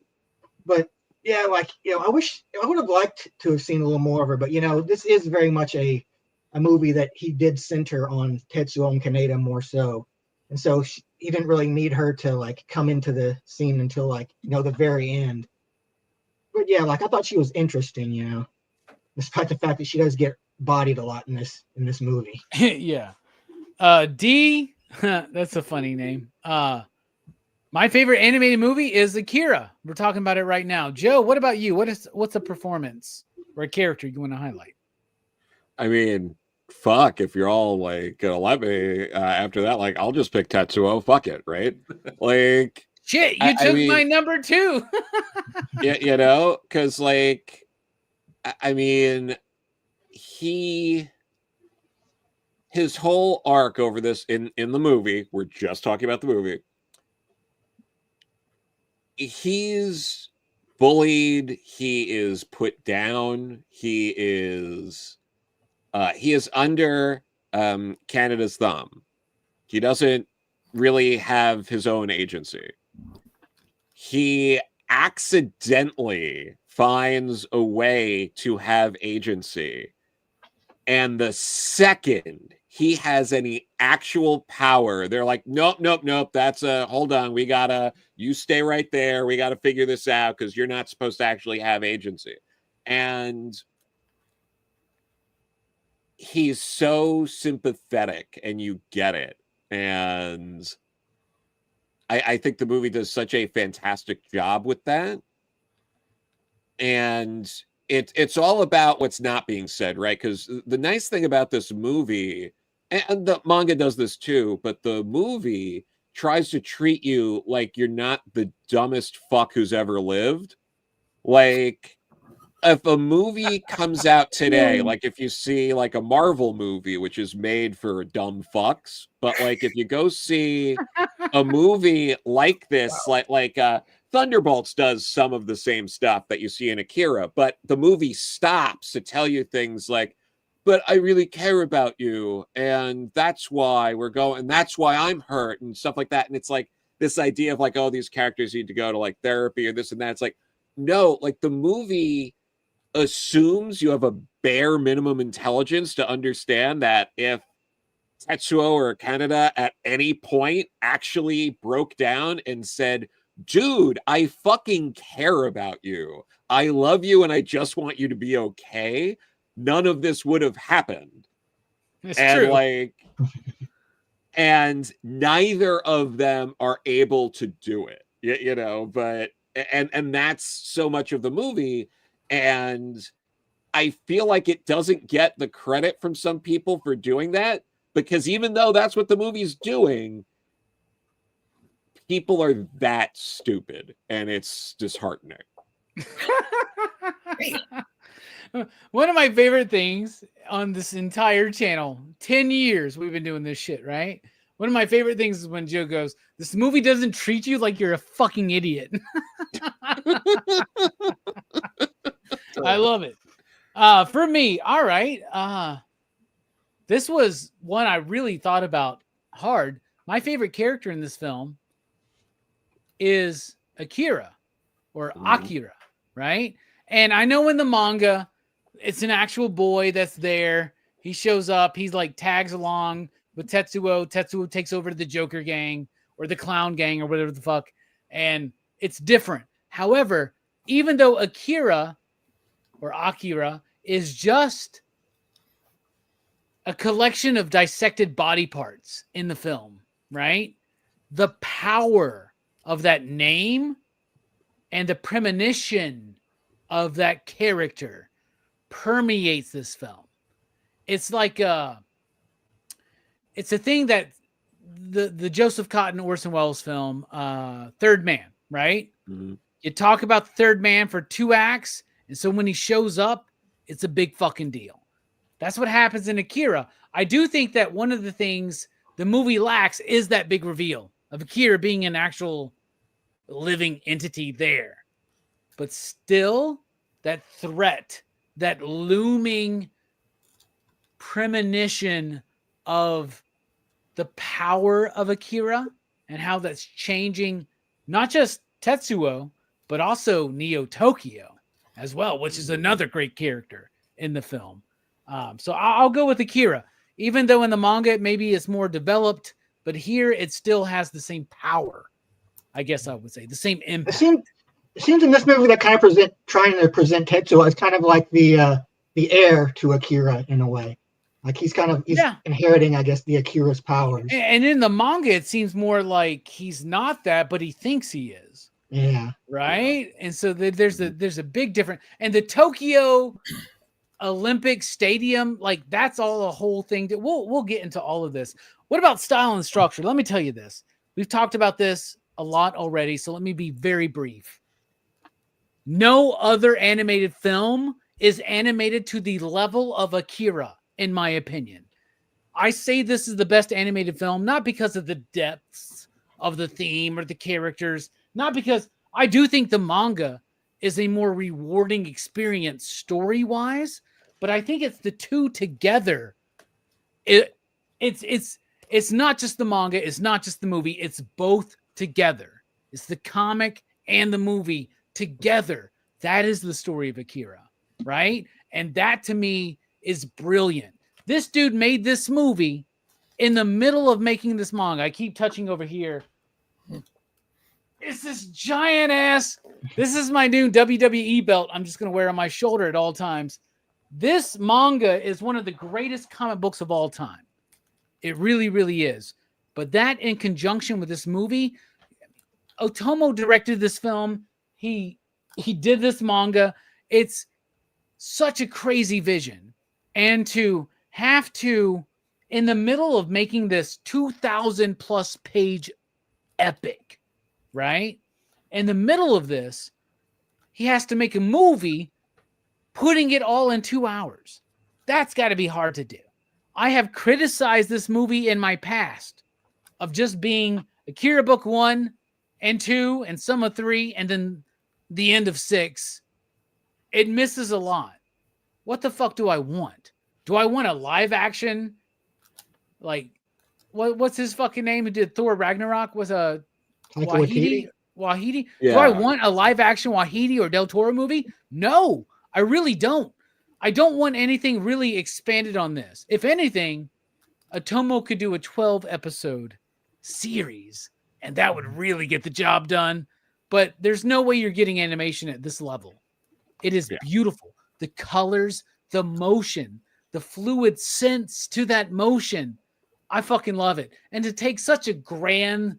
But yeah, I wish I would have liked to have seen a little more of her. But, this is very much a movie that he did center on Tetsuo and Kaneda more so. And so he didn't really need her to come into the scene until the very end. But yeah, I thought she was interesting, despite the fact that she does get bodied a lot in this movie. Yeah. D. That's a funny name. My favorite animated movie is Akira. We're talking about it right now. Joe, what about you? What's a performance or a character you want to highlight? I mean, fuck, if you're all gonna let me after that, I'll just pick Tatsuo. Fuck it, right? Shit, you took my number 2. Yeah, because his whole arc over this in the movie, we're just talking about the movie, he's bullied, he is put down, he is under Canada's thumb. He doesn't really have his own agency. He accidentally finds a way to have agency. And the second he has any actual power, they're like, nope. That's hold on. You stay right there. We got to figure this out because you're not supposed to actually have agency. And he's so sympathetic and you get it. And I think the movie does such a fantastic job with that. And it's all about what's not being said, right? Because the nice thing about this movie, and the manga does this too, but the movie tries to treat you like you're not the dumbest fuck who's ever lived. Like, if a movie comes out today, like if you see like a Marvel movie, which is made for dumb fucks, but like if you go see a movie like this, like Thunderbolts does some of the same stuff that you see in Akira, but the movie stops to tell you things like, but I really care about you, and that's why we're going, and that's why I'm hurt, and stuff like that. And it's like this idea of like, oh, these characters need to go to like therapy or this and that. It's like, no, like the movie assumes you have a bare minimum intelligence to understand that if Tatsuo or Canada at any point actually broke down and said, dude, I fucking care about you. I love you and I just want you to be okay. None of this would have happened. It's and true. Like, and neither of them are able to do it, you know, but, and that's so much of the movie. And I feel like it doesn't get the credit from some people for doing that, because even though that's what the movie's doing, people are that stupid and it's disheartening. One of my favorite things on this entire channel, 10 years we've been doing this shit, right? One of my favorite things is when Joe goes, this movie doesn't treat you like you're a fucking idiot. I love it. For me, all right. This was one I really thought about hard. My favorite character in this film is Akira or Akira, right? And I know in the manga, it's an actual boy that's there. He shows up. He's like tags along with Tetsuo. Tetsuo takes over to the Joker gang or the Clown gang or whatever the fuck. And it's different. However, even though Akira or Akira is just a collection of dissected body parts in the film, right? The power of that name and the premonition of that character permeates this film. It's like it's a thing that the Joseph Cotton Orson Welles film, Third Man, right? Mm-hmm. You talk about the third man for 2 acts, and so when he shows up, it's a big fucking deal. That's what happens in Akira. I do think that one of the things the movie lacks is that big reveal of Akira being an actual living entity there. But still, that threat, that looming premonition of the power of Akira and how that's changing not just Tetsuo, but also Neo Tokyo as well, which is another great character in the film. So I'll go with Akira, even though in the manga maybe it's more developed, but here it still has the same power. I guess I would say the same impact. It seems in this movie that kind of trying to present Tetsuo as kind of like the heir to Akira in a way. Like he's inheriting, I guess, the Akira's powers. And in the manga, it seems more like he's not that, but he thinks he is. Yeah. Right. And so there's a big difference. And the Tokyo Olympic Stadium, like that's all a whole thing. That we'll get into all of this. What about style and structure? Let me tell you this. We've talked about this a lot already, so let me be very brief. No other animated film is animated to the level of Akira, in my opinion. I say this is the best animated film, not because of the depths of the theme or the characters, not because I do think the manga is a more rewarding experience story-wise, but I think it's the two together. It's It's not just the manga. It's not just the movie. It's both together. It's the comic and the movie together. That is the story of Akira, right? And that to me is brilliant. This dude made this movie in the middle of making this manga. I keep touching over here. It's this giant ass. This is my new WWE belt. I'm just going to wear on my shoulder at all times. This manga is one of the greatest comic books of all time. It really, really is. But that in conjunction with this movie, Otomo directed this film. He did this manga. It's such a crazy vision. And to have to, in the middle of making this 2,000 plus page epic, right? In the middle of this, he has to make a movie, putting it all in 2 hours. That's got to be hard to do. I have criticized this movie in my past of just being Akira book 1 and 2 and some of 3 and then the end of 6. It misses a lot. What the fuck do I want? Do I want a live action? Like, what's his fucking name who did Thor Ragnarok? Was a Wahidi? Yeah. Do I want a live action Wahidi or Del Toro movie? No, I really don't. I don't want anything really expanded on this. If anything, Otomo could do a 12 episode series and that would really get the job done. But there's no way you're getting animation at this level. It is beautiful. The colors, the motion, the fluid sense to that motion. I fucking love it. And to take such a grand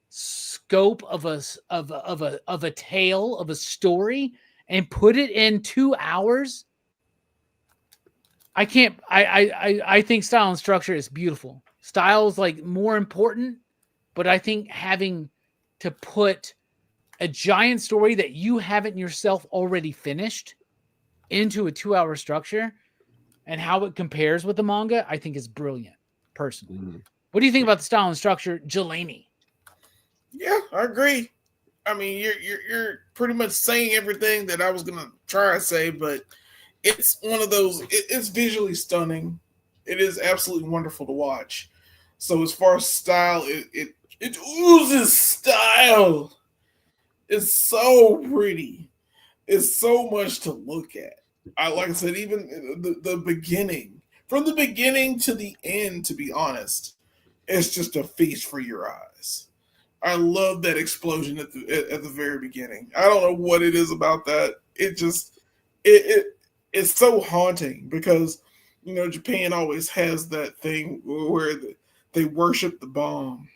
scope of a tale, of a story, and put it in 2 hours. I think style and structure is beautiful. Style is like more important, but I think having to put a giant story that you haven't yourself already finished into a 2 hour structure and how it compares with the manga, I think is brilliant, personally. Mm-hmm. What do you think about the style and structure, Jelani? Yeah, I agree. I mean, you're pretty much saying everything that I was gonna try to say, but it's one of those. It's visually stunning. It is absolutely wonderful to watch. So as far as style, it oozes style. It's so pretty. It's so much to look at. Like I said, even the beginning, from the beginning to the end, to be honest, it's just a feast for your eyes. I love that explosion at the very beginning. I don't know what it is about that. It's so haunting because, you know, Japan always has that thing where they worship the bomb.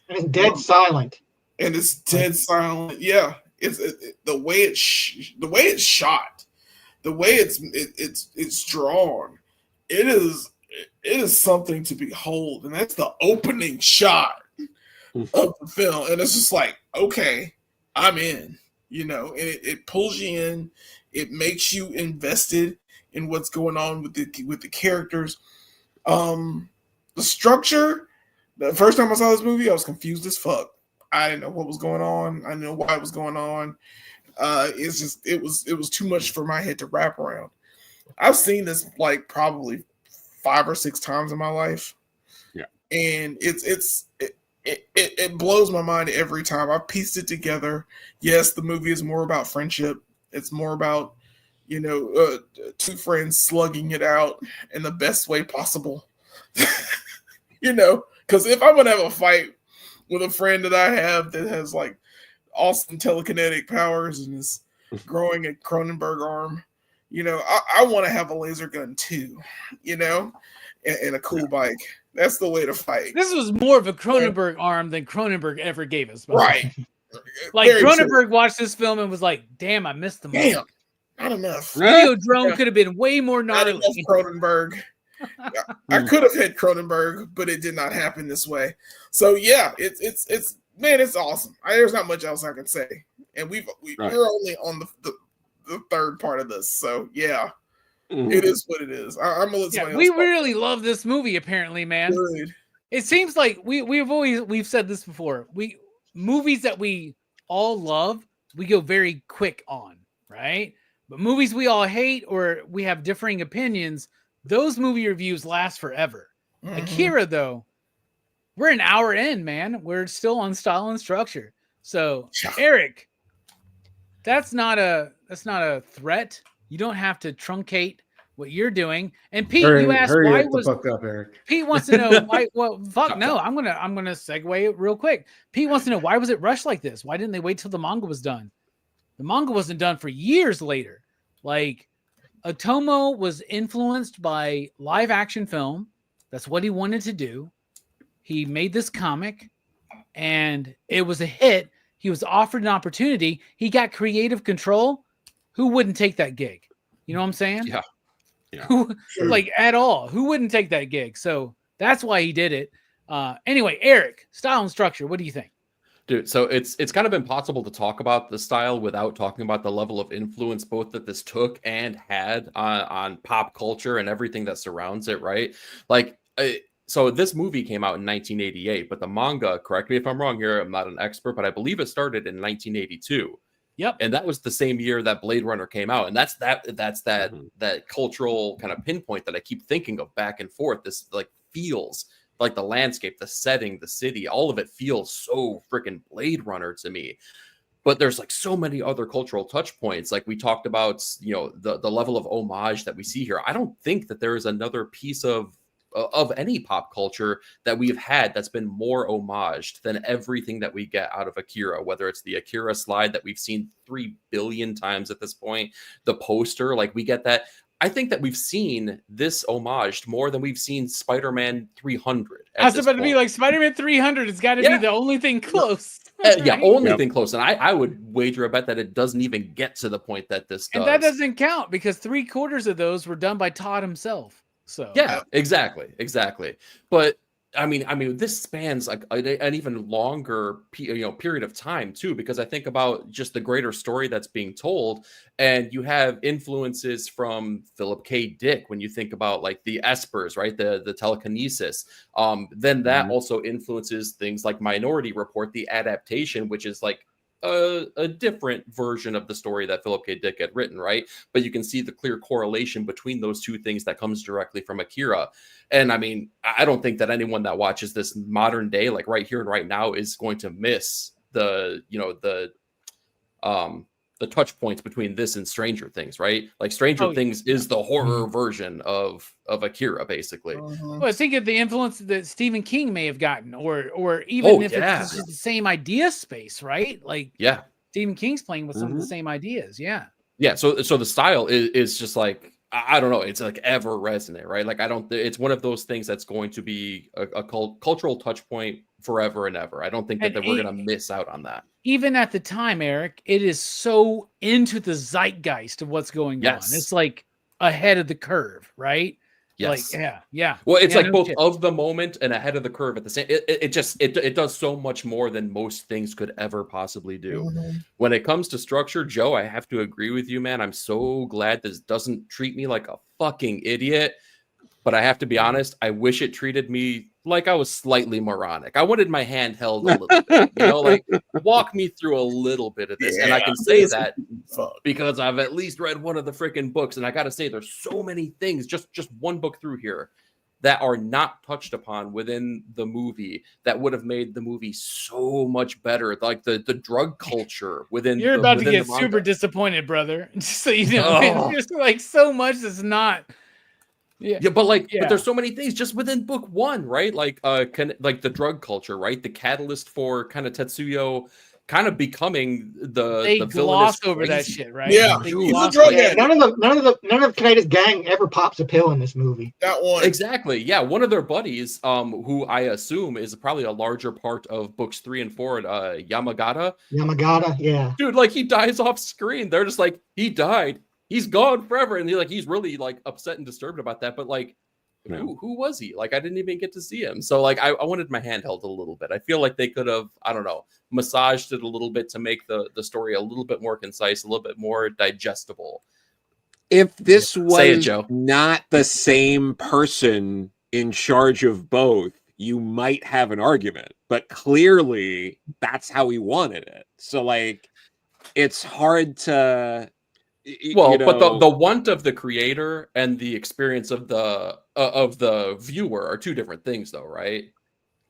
And it's dead silent. And it's dead silent. Yeah, the way it's shot, the way it's drawn. It is something to behold, and that's the opening shot of the film, and it's just like, okay, I'm in, you know, and it pulls you in, it makes you invested in what's going on with the characters. The structure, the first time I saw this movie, I was confused as fuck. I didn't know what was going on. I didn't know why it was going on. It was too much for my head to wrap around. I've seen this like probably 5 or 6 times in my life. Yeah. And it blows my mind every time. I pieced it together. Yes, the movie is more about friendship. It's more about, you know, 2 friends slugging it out in the best way possible. You know, because if I'm going to have a fight with a friend that I have that has like awesome telekinetic powers and is growing a Cronenberg arm, you know, I want to have a laser gun too, you know, and a cool bike. That's the way to fight. This was more of a Cronenberg arm than Cronenberg ever gave us. Right. Like very Cronenberg watched this film and was like, damn, I missed the movie. Damn, not enough. Videodrome could have been way more gnarly. Not enough Cronenberg. I could have hit Cronenberg, but it did not happen this way. So yeah, it's man, it's awesome. There's not much else I can say, and we're only on the third part of this. So yeah, it is what it is. I'm gonna let somebody we really love this movie. Apparently, man. Good. It seems like we've said this before. Movies that we all love, we go very quick on, right? But movies we all hate or we have differing opinions, those movie reviews last forever. Mm-hmm. Akira, though, we're an hour in, man. We're still on style and structure. So, Yeah. Eric, that's not a threat. You don't have to truncate what you're doing. And Pete, you asked hurry why it the was fuck up, Eric. Pete wants to know why. Well, fuck Chop, no. chop. I'm gonna segue it real quick. Pete wants to know why was it rushed like this? Why didn't they wait till the manga was done? The manga wasn't done for years later. Like Otomo was influenced by live action film. That's what he wanted to do. He made this comic, and it was a hit. He was offered an opportunity. He got creative control. Who wouldn't take that gig? You know what I'm saying? Yeah. Yeah. Who, like at all? Who wouldn't take that gig? So that's why he did it. Anyway, Eric, style and structure. What do you think? Dude, so it's kind of impossible to talk about the style without talking about the level of influence both that this took and had on pop culture and everything that surrounds it, right? Like, so this movie came out in 1988, but the manga, correct me if I'm wrong here, I'm not an expert, but I believe it started in 1982. Yep. And that was the same year that Blade Runner came out. And that's that cultural kind of pinpoint that I keep thinking of back and forth. This like feels like the landscape, the setting, the city, all of it feels so freaking Blade Runner to me. But there's like so many other cultural touch points. Like we talked about, the level of homage that we see here. I don't think that there is another piece of any pop culture that we've had that's been more homaged than everything that we get out of Akira, whether it's the Akira slide that we've seen 3 billion times at this point, the poster, like we get that. I think that we've seen this homaged more than we've seen Spider-Man 300. I was about to be like Spider-Man 300. It's got to be the only thing close. Yeah, only thing close. And I would wager a bet that it doesn't even get to the point that this does. And that doesn't count because 3/4 of those were done by Todd himself. So yeah, exactly. But I mean, this spans like an even longer period of time too, because I think about just the greater story that's being told, and you have influences from Philip K. Dick when you think about like the Espers, right? The telekinesis. Then that also influences things like Minority Report, the adaptation, which is like a different version of the story that Philip K. Dick had written, right? But you can see the clear correlation between those two things that comes directly from Akira. And I mean, I don't think that anyone that watches this modern day, like right here and right now, is going to miss the touch points between this and Stranger Things, right? Like Stranger Things is the horror version of Akira, basically. Well, I think of the influence that Stephen King may have gotten, or even if it's just the same idea space, right? Like Stephen King's playing with some of the same ideas. Yeah. So the style is just like, I don't know, it's like ever resonant, right? Like it's one of those things that's going to be a cultural touch point forever and ever. I don't think that we're going to miss out on that. Even at the time, Eric, it is so into the zeitgeist of what's going on. It's like ahead of the curve, right? Yes. Like, yeah. Well, it's like both of the moment and ahead of the curve at the same. It does so much more than most things could ever possibly do. When it comes to structure, Joe, I have to agree with you, man. I'm so glad this doesn't treat me like a fucking idiot. But I have to be honest, I wish it treated me like I was slightly moronic. I wanted my hand held a little bit, like walk me through a little bit of this. And I can say that because I've at least read one of the freaking books. And I got to say, there's so many things, just one book through here, that are not touched upon within the movie that would have made the movie so much better. Like the drug culture within. You're about to get super disappointed, brother. Just so you know, it's just like so much that's not. But there's so many things just within book one, right? Like like the drug culture, right? The catalyst for kind of Tatsuo kind of becoming they the gloss over that shit, right? Yeah, he's a drug addict. None of Kaneda's gang ever pops a pill in this movie. That one exactly. Yeah, one of their buddies, who I assume is probably a larger part of books 3 and 4, Yamagata, yeah, dude, like he dies off screen. They're just like, he died. He's gone forever, and he's really like upset and disturbed about that. But like, who was he? Like, I didn't even get to see him. So like, I wanted my hand held a little bit. I feel like they could have, I don't know, massaged it a little bit to make the story a little bit more concise, a little bit more digestible. If this was not the same person in charge of both, you might have an argument. But clearly, that's how he wanted it. So like, it's hard to. Well, but the want of the creator and the experience of the viewer are two different things, though, right?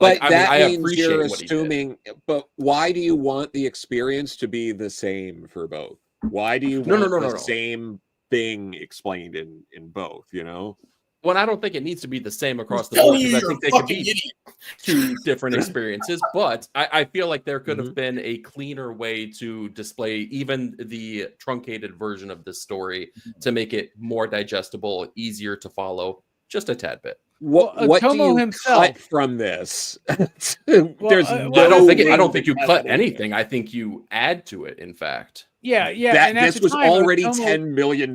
But I mean, that I means appreciate you're what he did. assuming. But why do you want the experience to be the same for both? Why do you want the same thing explained in both? You know. Well, I don't think it needs to be the same across the Telling board you because I you're think a they could fucking be idiot. two different experiences. But I feel like there could have Mhm. been a cleaner way to display even the truncated version of this story to make it more digestible, easier to follow, just a tad bit. What do Otomo you himself. cut from this? Well, I don't think you cut anything. anything. I think you add to it. In fact, Yeah. That And at this the was time, already Otomo, $10 million.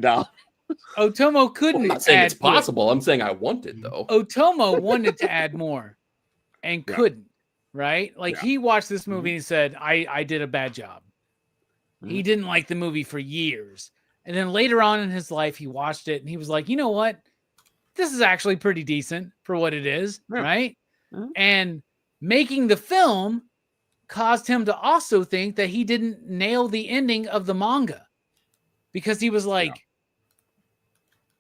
Otomo couldn't I'm not saying add it's to it. possible. I'm saying I want it though. Otomo wanted to add more and Yeah. couldn't, right? Like Yeah. he watched this movie and he said, I did a bad job. He Mhm. didn't like the movie for years. And then later on in his life, he watched it and he was like, you know what? This is actually pretty decent for what it is, Yeah. right? Mhm. And making the film caused him to also think that he didn't nail the ending of the manga because he was like,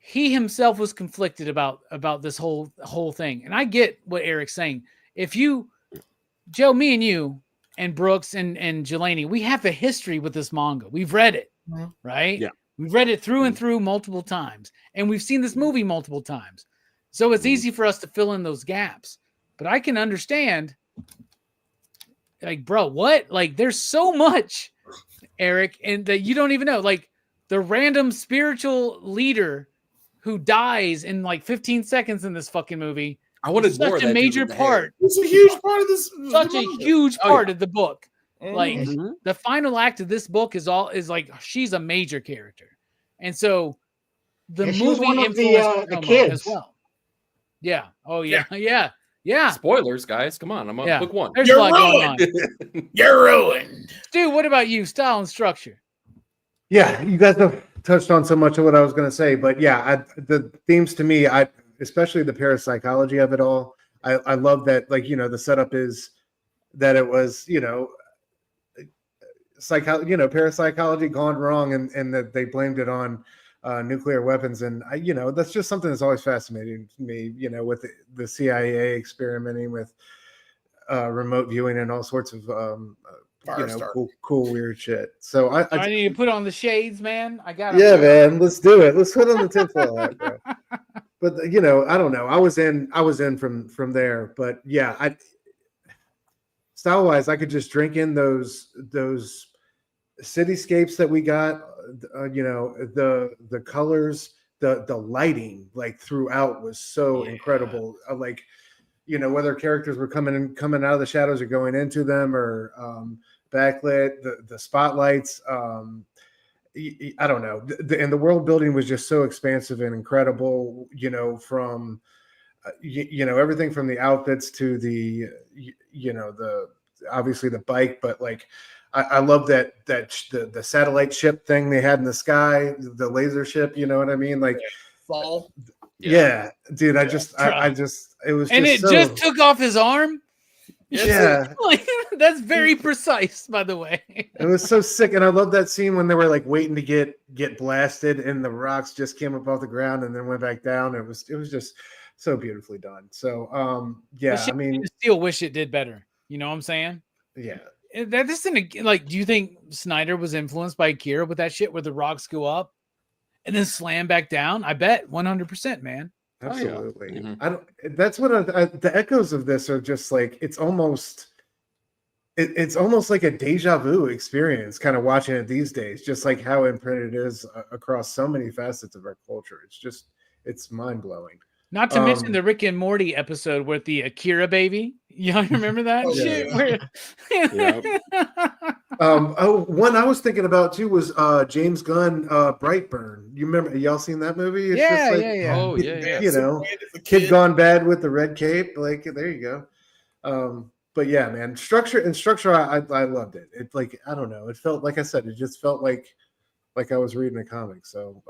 he himself was conflicted about this whole thing. And I get what Eric's saying. If you, Joe, me and you and Brooks and Jelani, we have a history with this manga. We've read it, right? Yeah. We've read it through and through multiple times. And we've seen this movie multiple times. So it's easy for us to fill in those gaps. But I can understand, like, bro, what? Like, there's so much, Eric, and that you don't even know. Like, the random spiritual leader who dies in like 15 seconds in this fucking movie. I wanted is more such of a that dude major with the hair. part. It's a huge part of this. Such a huge part of the book. Like Mhm. the final act of this book is like she's a major character, and so the Yeah, she was movie one of the influenced Otomo kids. as well. Yeah. Oh yeah. Yeah. Spoilers, guys. Come on. I'm on book one. There's You're a lot going on. You're ruined. Stu, what about you? Style and structure. Yeah, you guys have touched on so much of what I was going to say, but yeah, the themes to me, especially the parapsychology of it all. I love that, like, the setup is that it was, parapsychology gone wrong, and that they blamed it on nuclear weapons, and that's just something that's always fascinating to me. With the CIA experimenting with remote viewing and all sorts of cool weird shit. So I need to put on the shades, man. I got. Yeah, man. Let's do it. Let's put on the tinfoil hat, bro. But I don't know. I was in from there. But yeah, style wise, I could just drink in those cityscapes that we got. The colors, the lighting, like throughout, was so incredible. Whether characters were coming out of the shadows or going into them, or backlit, the spotlights. I don't know. And the world building was just so expansive and incredible, from, everything from the outfits to the obviously the bike, but like, I love that the satellite ship thing they had in the sky, the laser ship, you know what I mean? Like, Fall. Yeah, dude, I just, it was, and just it just took off his arm. Yeah, like, that's very precise, by the way. It was so sick, and I love that scene when they were like waiting to get blasted, and the rocks just came up off the ground and then went back down. It was just so beautifully done. So, yeah, I mean, still wish it did better. You know what I'm saying? Yeah. This isn't like. Do you think Snyder was influenced by Akira with that shit, where the rocks go up and then slam back down? I bet 100%, man. Absolutely. Oh, yeah. I don't. That's what the echoes of this are just like. It's almost like a deja vu experience, kind of watching it these days. Just like how imprinted it is across so many facets of our culture. It's mind blowing. Not to mention the Rick and Morty episode with the Akira baby. Y'all remember that shit? One I was thinking about too was James Gunn, Brightburn. You remember? Y'all seen that movie? It's yeah. Oh yeah. Kid gone bad with the red cape. Like, there you go. But yeah, man, structure, I loved it. It, like, I don't know. It felt, like I said, it just felt like I was reading a comic. So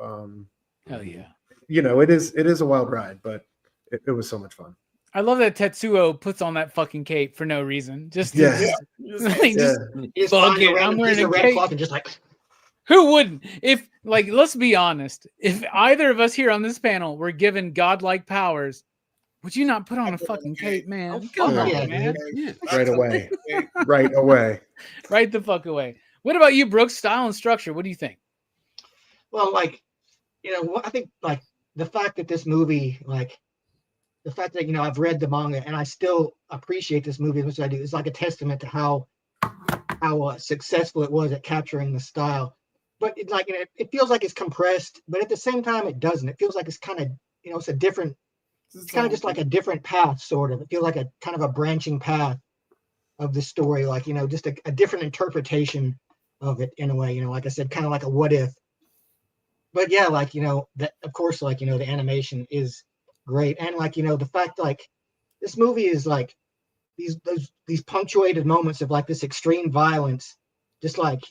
hell yeah. It is a wild ride, but it was so much fun. I love that Tatsuo puts on that fucking cape for no reason. Just He's bug it. I'm wearing a cape. Cloth and just like, who wouldn't? If, like, let's be honest, if either of us here on this panel were given godlike powers, Would you not put on a fucking cape, man? Oh, Come fuck on, yeah, man. dude. Yeah. Right away. Right away. Right the fuck away. What about you, Brooks? Style and structure. What do you think? Well, like, I think like the fact that this movie, like the fact that I've read the manga and I still appreciate this movie, which I do, is like a testament to how successful it was at capturing the style. But it's like it feels like it's compressed, but at the same time it doesn't. It feels like it's kind of it's a different. It's kind of just like a different path, sort of. It feels like a kind of a branching path of the story, like just a different interpretation of it in a way. Like I said, kind of like a what if. But yeah, like that of course, like the animation is great, and like the fact like this movie is like these punctuated moments of like this extreme violence, just like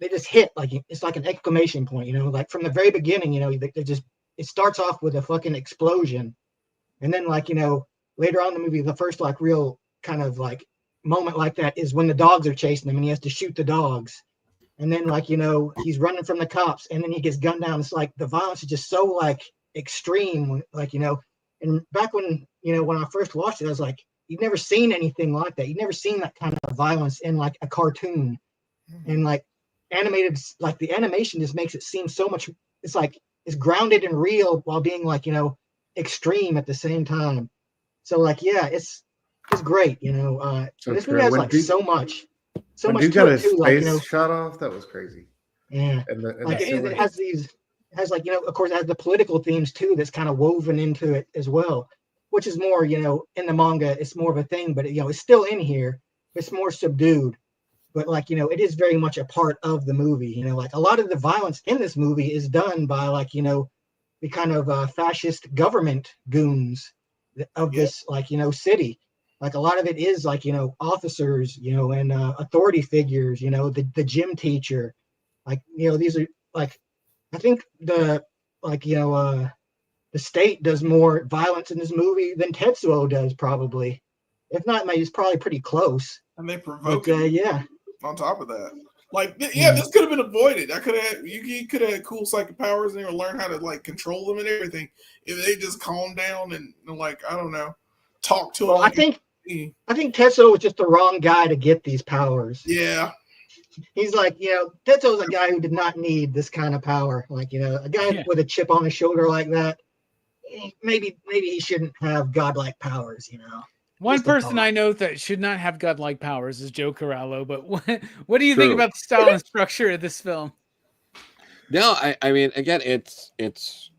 they just hit like it's like an exclamation point, like from the very beginning, they just it starts off with a fucking explosion, and then like later on in the movie, the first like real kind of like moment like that is when the dogs are chasing him and he has to shoot the dogs. And then like he's running from the cops and then he gets gunned down. It's like the violence is just so like extreme, like and back when when I first watched it, I was like, you've never seen anything like that. You've never seen that kind of violence in like a cartoon. And like animated, like the animation just makes it seem so much, it's like it's grounded and real while being like extreme at the same time. So like yeah, it's great. So this true. movie has When like Duke- so much When to Duke got it his too, like face shot off, that was crazy. yeah, And like the it has these, it has like of course it has the political themes too that's kind of woven into it as well, which is more in the manga it's more of a thing, but it's still in here. It's more subdued, but like it is very much a part of the movie. Like a lot of the violence in this movie is done by like the kind of fascist government goons of this like city. Like a lot of it is like officers and authority figures, the gym teacher, like these are like I think the like the state does more violence in this movie than Tetsuo does, probably. If not, maybe it's probably pretty close. And they provoke But, it yeah. on top of that. Like, yeah, this could have been avoided. I could have you could have had cool psychic powers and learn how to like control them and everything if they just calm down and like I don't know, talk to Well, them. I think Tetsuo was just the wrong guy to get these powers. Yeah. He's like, Tetsuo's a guy who did not need this kind of power. Like, a guy with a chip on his shoulder like that, maybe he shouldn't have godlike powers, One Just a person thought. I know that should not have godlike powers is Joe Carlo. But what do you True. think about the style and structure of this film? No, I mean, again, it's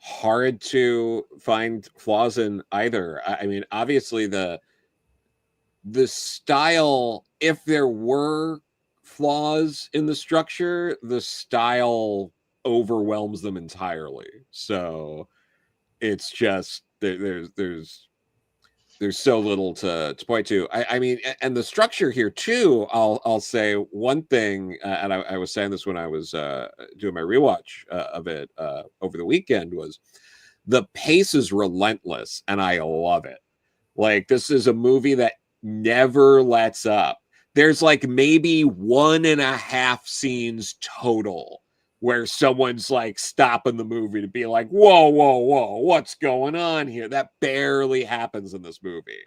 hard to find flaws in either. I mean, obviously the style, if there were flaws in the structure, the style overwhelms them entirely. So it's just there's so little to point to. I mean, and the structure here too. I'll say one thing, and I was saying this when I was doing my rewatch of it over the weekend, was the pace is relentless, and I love it. Like, this is a movie that never lets up. There's like maybe 1.5 scenes total where someone's like stopping the movie to be like, whoa, what's going on here? That barely happens in this movie.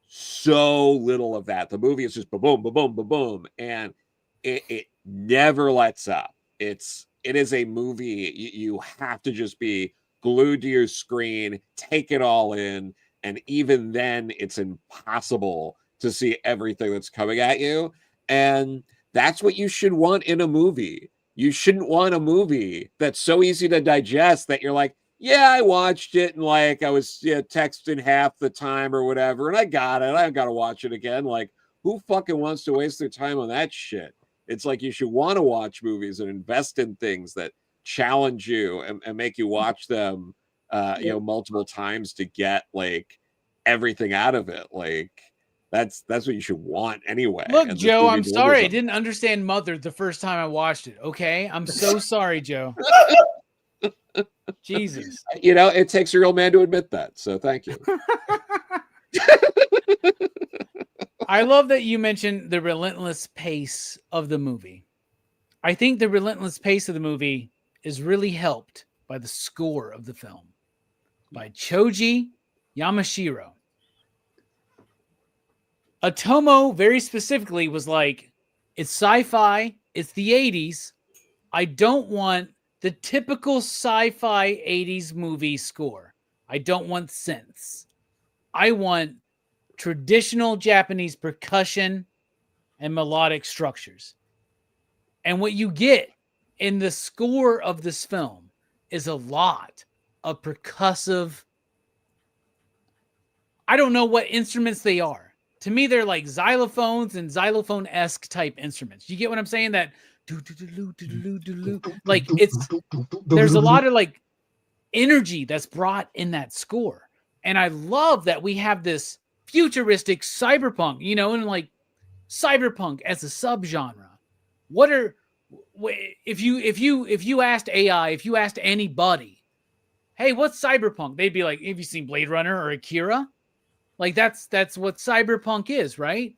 So little of that. The movie is just boom, boom, and it never lets up. It is a movie you have to just be glued to your screen, take it all in, and even then it's impossible to see everything that's coming at you. And that's what you should want in a movie. You shouldn't want a movie that's so easy to digest that you're like, yeah, I watched it and like I was texting half the time or whatever, and I got it. I got to watch it again. Like, who fucking wants to waste their time on that shit? It's like you should want to watch movies and invest in things that challenge you and make you watch them, multiple times to get like everything out of it. Like, that's what you should want anyway. Look, Joe, I'm sorry I didn't understand Mother the first time I watched it. Okay, I'm so sorry, Joe. Jesus, it takes a real man to admit that. So thank you. I love that you mentioned the relentless pace of the movie. I think the relentless pace of the movie is really helped by the score of the film. by Choji Yamashiro. Otomo very specifically was like, it's sci-fi, it's the 80s. I don't want the typical sci-fi 80s movie score. I don't want synths. I want traditional Japanese percussion and melodic structures. And what you get in the score of this film is a lot of percussive. I don't know what instruments they are. To me, they're like xylophones and xylophone-esque type instruments. You get what I'm saying? That like there's a lot of like energy that's brought in that score. And I love that we have this futuristic cyberpunk, and like cyberpunk as a subgenre. If you asked AI, if you asked anybody, hey, what's cyberpunk? They'd be like, have you seen Blade Runner or Akira? Like that's what cyberpunk is, right?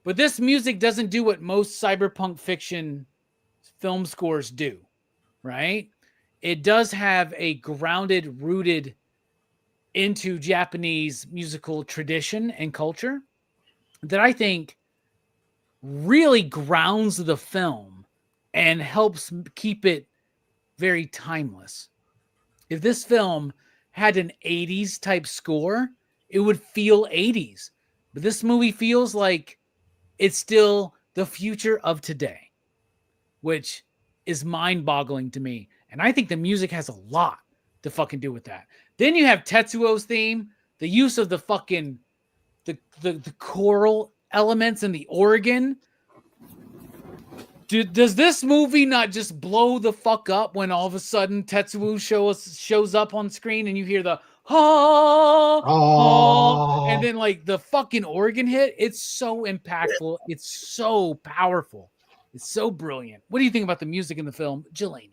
But this music doesn't do what most cyberpunk fiction film scores do, right? It does have a grounded, rooted into Japanese musical tradition and culture that I think really grounds the film and helps keep it very timeless. If this film had an 80s type score, it would feel 80s. But this movie feels like it's still the future of today, which is mind-boggling to me. And I think the music has a lot to fucking do with that. Then you have Tetsuo's theme, the use of the fucking the choral elements and the organ. Does this movie not just blow the fuck up when all of a sudden Tetsuo shows up on screen and you hear the and then like the fucking organ hit? It's so impactful. It's so powerful. It's so brilliant. What do you think about the music in the film, Jelani?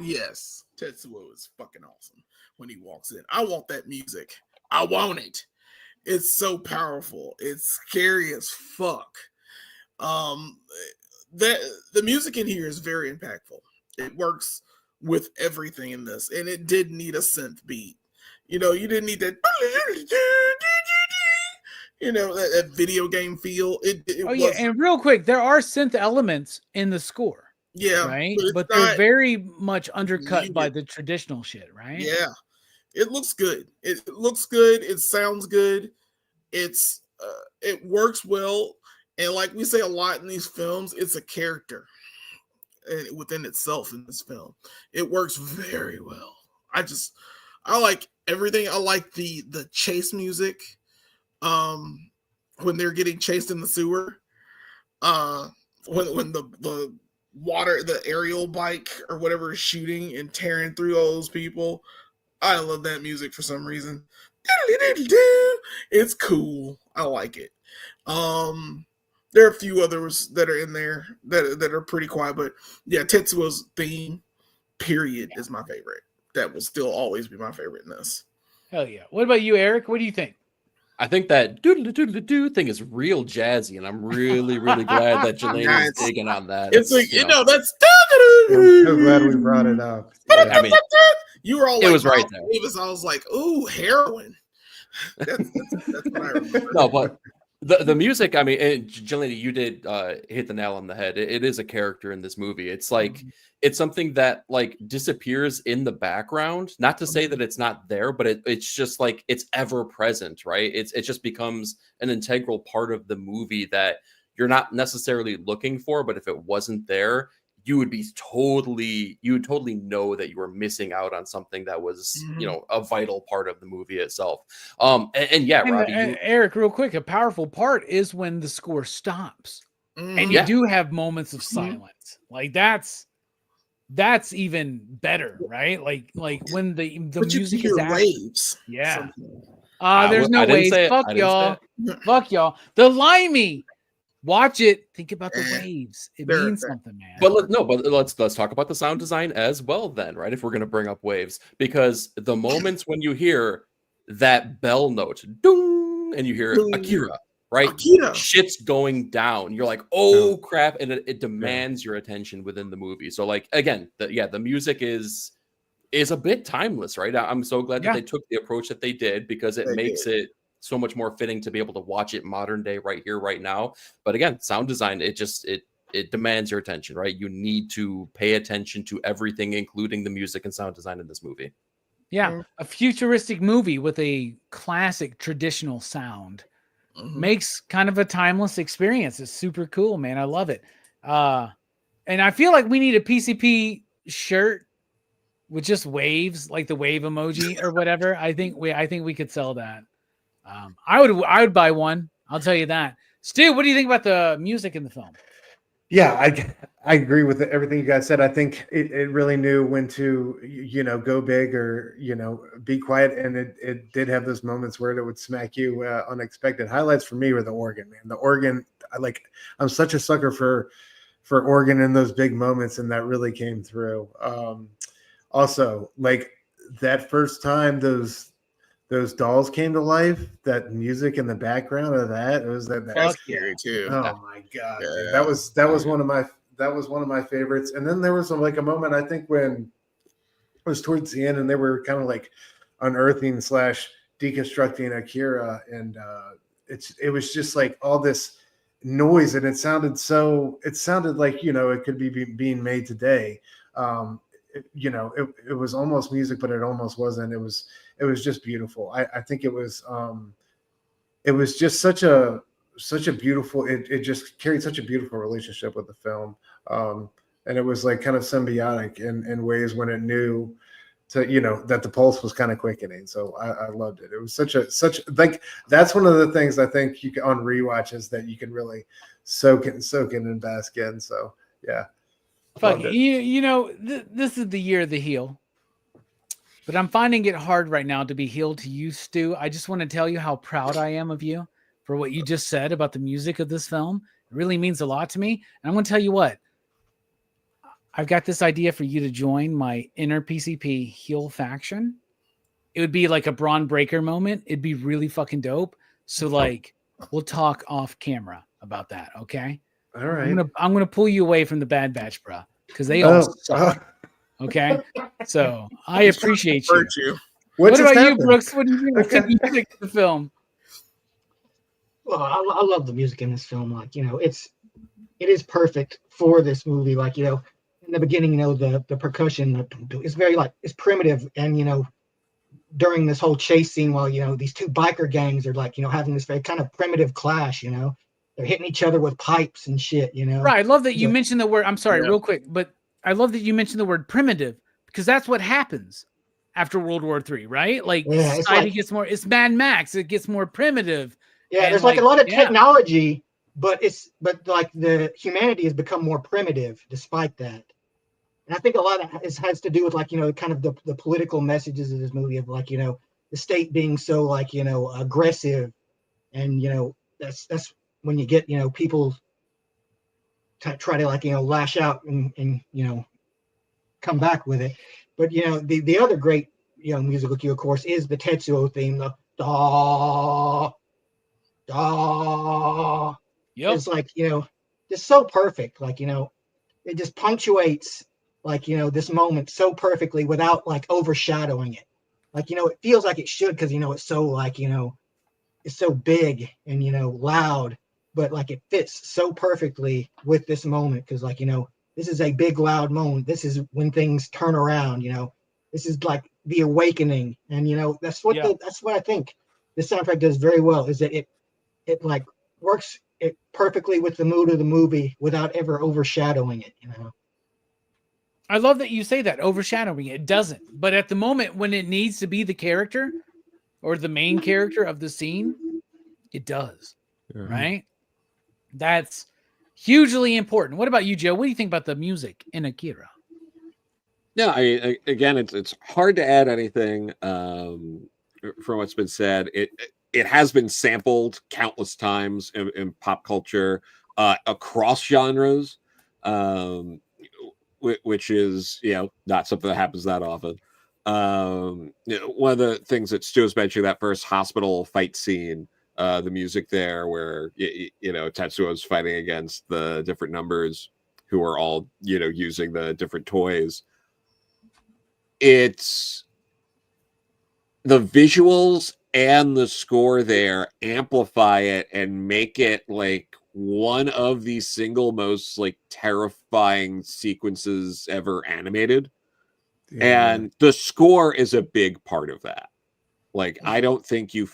Yes, Tetsuo is fucking awesome when he walks in. I want that music. I want it. It's so powerful. It's scary as fuck. The music in here is very impactful. It works with everything in this, and it did need a synth beat. You didn't need that. That video game feel. Yeah, and real quick, there are synth elements in the score. Yeah, right. But they're very much undercut by the traditional shit, right? Yeah, it looks good. It looks good. It sounds good. It works well. And like we say a lot in these films, it's a character within itself in this film. It works very well. I like everything. I like the chase music. When they're getting chased in the sewer. When the water, the aerial bike or whatever is shooting and tearing through all those people. I love that music for some reason. It's cool. I like it. There are a few others that are in there that are pretty quiet, but yeah, Tetsuo's theme, period, is my favorite. That will still always be my favorite in this. Hell yeah. What about you, Eric? What do you think? I think that doodle-doo thing is real jazzy, and I'm really, really glad that Jelani is digging on that. It's like, that's... I'm so glad we brought it up. Yeah. I mean, you were all it like, was right there. Davis. I was like, ooh, heroin. That's what I remember. No, but the music, I mean, and Jelani, you did hit the nail on the head. It is a character in this movie. It's like, it's something that like disappears in the background. Not to say that it's not there, but it's just like, it's ever present, right? It just becomes an integral part of the movie that you're not necessarily looking for, but if it wasn't there, you would totally know that you were missing out on something that was, a vital part of the movie itself. And yeah, Robbie, Eric, real quick, a powerful part is when the score stops and you do have moments of silence. Like that's even better, right? Like when the music is waves. Yeah. There's no waves. Fuck y'all. Fuck y'all. The Limey. Watch it. Think about the waves. It means something, man. But let's talk about the sound design as well, then, right? If we're gonna bring up waves, because the moments when you hear that bell note, ding, and you hear Akira, right? Akira. Shit's going down. You're like, oh crap, and it demands your attention within the movie. So, like, again, the music is is a bit timeless, right? I'm so glad Yeah. that they took the approach that they did, because it They makes did. it so much more fitting to be able to watch it modern day right here, right now. But again, sound design, it demands your attention, right? You need to pay attention to everything, including the music and sound design in this movie. Yeah, Mhm. a futuristic movie with a classic traditional sound Mhm. makes kind of a timeless experience. It's super cool, man. I love it. And I feel like we need a PCP shirt with just waves, like the wave emoji or whatever. I think we could sell that. I would buy one. I'll tell you that. Stu, what do you think about the music in the film? Yeah, I agree with everything you guys said. I think it really knew when to go big or be quiet, and it did have those moments where it would smack you unexpected. Highlights for me were the organ, man. The organ, I'm such a sucker for organ in those big moments, and that really came through. Also, like that first time those dolls came to life, that music in the background of that, it was that. That's Fuck yeah. scary too. Oh my god, dude. Yeah. That was one of my favorites. And then there was like a moment, I think, when it was towards the end and they were kind of like unearthing / deconstructing Akira, and it was just like all this noise, and it sounded like it could be being made today. It was almost music, but it almost wasn't. It was just beautiful. I think it was just such a beautiful, it just carried such a beautiful relationship with the film. And it was like kind of symbiotic in ways when it knew to, that the pulse was kind of quickening. So I loved it. It was such like, that's one of the things I think you can on rewatches that you can really soak in and bask in. So yeah. Fuck Loved it. This is the year of the heel. But I'm finding it hard right now to be healed to you, Stu. I just want to tell you how proud I am of you for what you just said about the music of this film. It really means a lot to me. And I'm going to tell you what. I've got this idea for you to join my inner PCP heel faction. It would be like a Braun Breaker moment. It'd be really fucking dope. So like, we'll talk off camera about that, okay? All right. I'm gonna pull you away from the Bad Batch, bro, because they all suck. Okay, so I appreciate you. Hurt you. What about you, happened? Brooks? What do you think Okay. of the music of the film? Well, I love the music in this film. Like, it is perfect for this movie. Like, in the beginning, the percussion is very it's primitive, and during this whole chase scene, while these two biker gangs are having this very kind of primitive clash. They're hitting each other with pipes and shit. Right. I love that you mentioned the word. I'm sorry, Yeah. real quick, but I love that you mentioned the word primitive, because that's what happens after World War III, right? Like, Yeah, it's society like- gets more. It's Mad Max. It gets more primitive. Yeah, And, there's like a lot of yeah. technology, but the humanity has become more primitive despite that. And I think a lot of it has to do with kind of the political messages of this movie of the state being so aggressive, and that's when you get people try to lash out and come back with it. But the other great musical cue, of course, is the Tetsuo theme, the da da. Yep. It's just so perfect. It just punctuates this moment so perfectly without overshadowing it. It feels like it should, because it's so it's so big and loud, but it fits so perfectly with this moment, because this is a big loud moment. This is when things turn around. This is like the awakening, and that's what that's what I think the soundtrack does very well, is that it works it perfectly with the mood of the movie without ever overshadowing it. I love that you say that, overshadowing it. It doesn't. But at the moment when it needs to be the character or the main character of the scene, it does. Yeah. Right? That's hugely important. What about you, Joe? What do you think about the music in Akira? Yeah, again, it's hard to add anything from what's been said. It has been sampled countless times in pop culture across genres, which is not something that happens that often. One of the things that Stu was mentioning, that first hospital fight scene, the music there where Tatsuo is fighting against the different numbers who are all using the different toys. it's the visuals and the score there amplify it and make it like one of the single most like terrifying sequences ever animated. Yeah. And the score is a big part of that. Like, I don't think you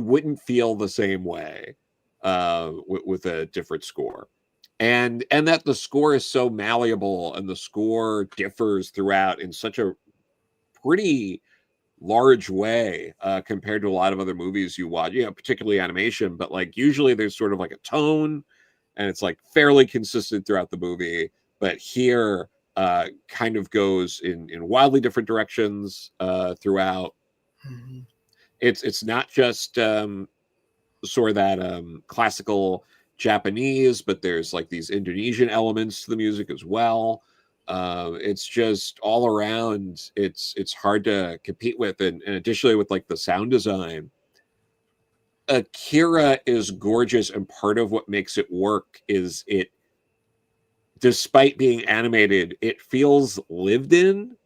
wouldn't feel the same way with a different score. And that the score is so malleable and the score differs throughout in such a pretty large way compared to a lot of other movies you watch, particularly animation, but like usually there's sort of like a tone and it's like fairly consistent throughout the movie. But here kind of goes in wildly different directions throughout. Mm-hmm. It's not just sort of that classical Japanese, but there's like these Indonesian elements to the music as well. It's just all around. It's hard to compete with, and additionally with like the sound design. Akira is gorgeous, and part of what makes it work is it, despite being animated, it feels lived in,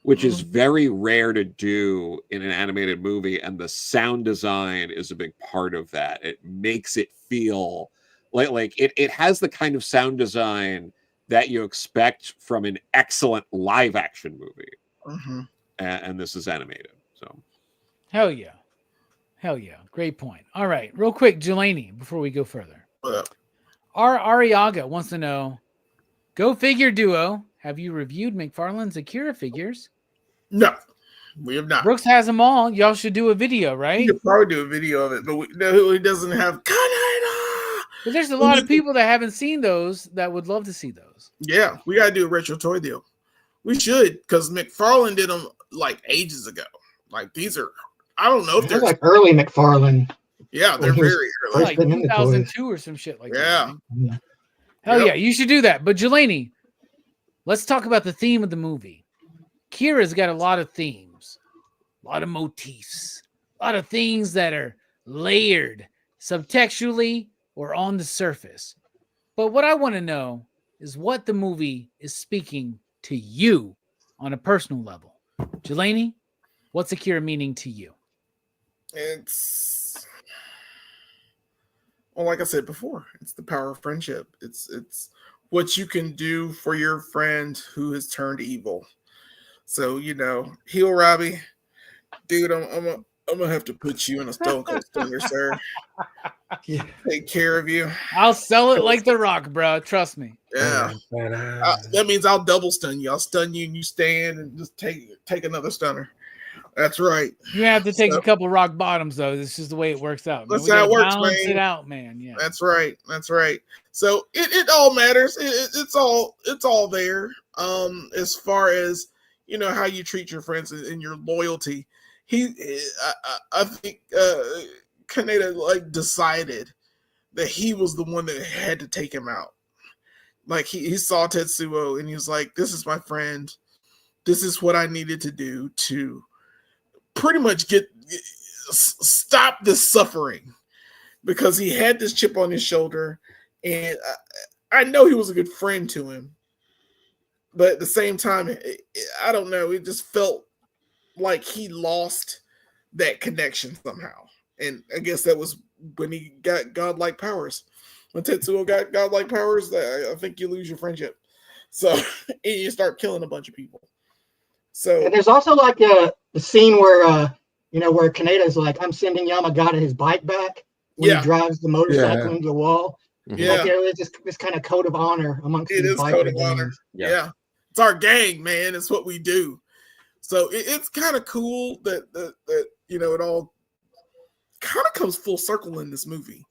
which is very rare to do in an animated movie, and the sound design is a big part of that. It makes it feel like it has the kind of sound design that you expect from an excellent live action movie. Mm-hmm. And this is animated. So Hell yeah. Great point. All right, real quick, Jelani, before we go further. Our Ariaga wants to know, Go Figure Duo, have you reviewed McFarlane's Akira figures? No, we have not. Brooks has them all. Y'all should do a video, right? We could probably do a video of it, but he doesn't have Kaneda. But there's a lot of people that haven't seen those that would love to see those. Yeah, we gotta do a retro toy deal. We should, because McFarlane did them like ages ago. Like these are, I don't know if they're like early McFarlane. Yeah, they're very early. Like 2002 or some shit like that. Yeah. Hell yeah, you should do that. But Jelani, let's talk about the theme of the movie. Kira's got a lot of themes, a lot of motifs, a lot of things that are layered subtextually or on the surface. But what I want to know is what the movie is speaking to you on a personal level. Jelani, what's Akira meaning to you? It's, well, like I said before, it's the power of friendship. It's what you can do for your friend who has turned evil. So, heal Robbie, dude. I'm gonna have to put you in a stone cold stunner, sir. Yeah. Take care of you. I'll sell it like The Rock, bro. Trust me. Yeah, that means I'll double stun you. I'll stun you and you stand and just take another stunner. That's right. You have to take a couple rock bottoms, though. This is the way it works out. That's how it works, man. Balance it out, man. Yeah. That's right. So it all matters. It's all there. As far as how you treat your friends and your loyalty. I think Kaneda decided that he was the one that had to take him out. Like he saw Tatsuo and he was like, "This is my friend. This is what I needed to do to pretty much stop this suffering," because he had this chip on his shoulder, and I know he was a good friend to him, but at the same time, I don't know. It just felt like he lost that connection somehow. And I guess that was when he got godlike powers. When Tetsuo got godlike powers, I think you lose your friendship. So and you start killing a bunch of people. So and there's also like the scene where where Kaneda's like, "I'm sending Yamagata his bike back," when he drives the motorcycle into the wall. Yeah, like, there's this kind of code of honor amongst it these is code of gangs. honor. Yeah, it's our gang, man. It's what we do. So it's kind of cool that it all kind of comes full circle in this movie.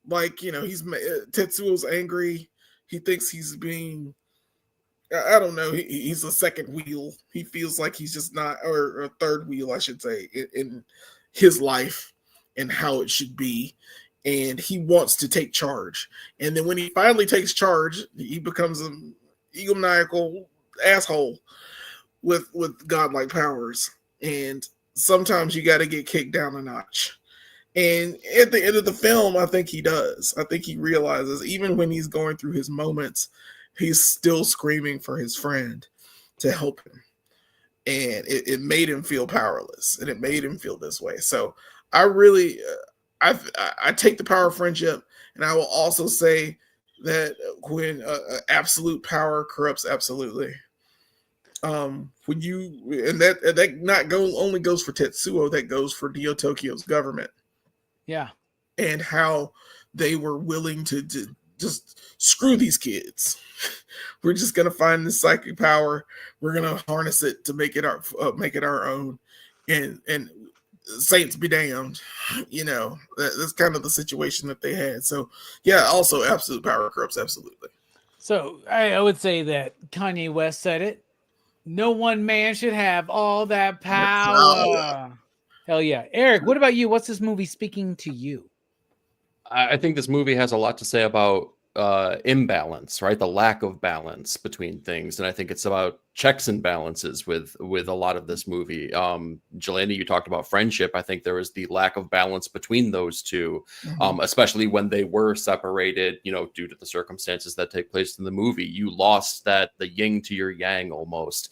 Like, he's Tetsuo's angry. He thinks he's being, I don't know, he's a second wheel. He feels like he's just not, or a third wheel, I should say, in his life and how it should be. And he wants to take charge. And then when he finally takes charge, he becomes an egomaniacal asshole with godlike powers. And sometimes you got to get kicked down a notch. And at the end of the film, I think he does. I think he realizes, even when he's going through his moments, he's still screaming for his friend to help him. and it made him feel powerless, and it made him feel this way. So I really, I take the power of friendship, and I will also say that when absolute power corrupts absolutely. When you and that not go only goes for Tetsuo, that goes for Neo Tokyo's government. Yeah. And how they were willing to just screw these kids. We're just gonna find this psychic power. We're gonna harness it to make it our own, and saints be damned. You know, that's kind of the situation that they had. So yeah, also absolute power corrupts absolutely. So I would say that Kanye West said it. No one man should have all that power. Hell yeah. Eric, what about you? What's this movie speaking to you? I think this movie has a lot to say about imbalance, right? The lack of balance between things, and I think it's about checks and balances with a lot of this movie. Jelena, you talked about friendship. I think there was the lack of balance between those two, especially when they were separated, you know, due to the circumstances that take place in the movie. You lost the yin to your yang almost.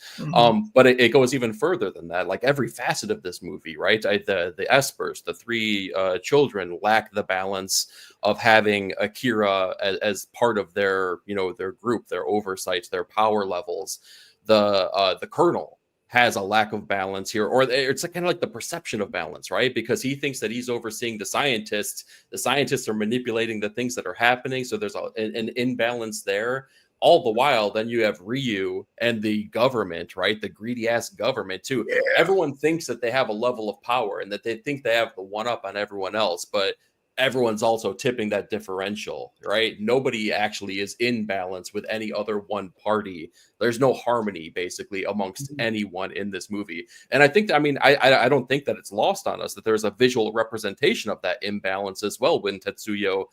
But it goes even further than that. Like every facet of this movie, right? The Espers, the three children, lack the balance of having Akira as part of their, you know, their group, their oversights, their power levels. The Colonel has a lack of balance here, or it's kind of like the perception of balance, right? Because he thinks that he's overseeing the scientists. The scientists are manipulating the things that are happening, so there's an imbalance there. All the while, then you have Ryu and the government, right? The greedy ass government too. Yeah. Everyone thinks that they have a level of power and that they think they have the one up on everyone else, but everyone's also tipping that differential, right? Nobody actually is in balance with any other one party. There's no harmony basically amongst anyone in this movie. And I think, I mean, I don't think that it's lost on us that there's a visual representation of that imbalance as well when Tetsuo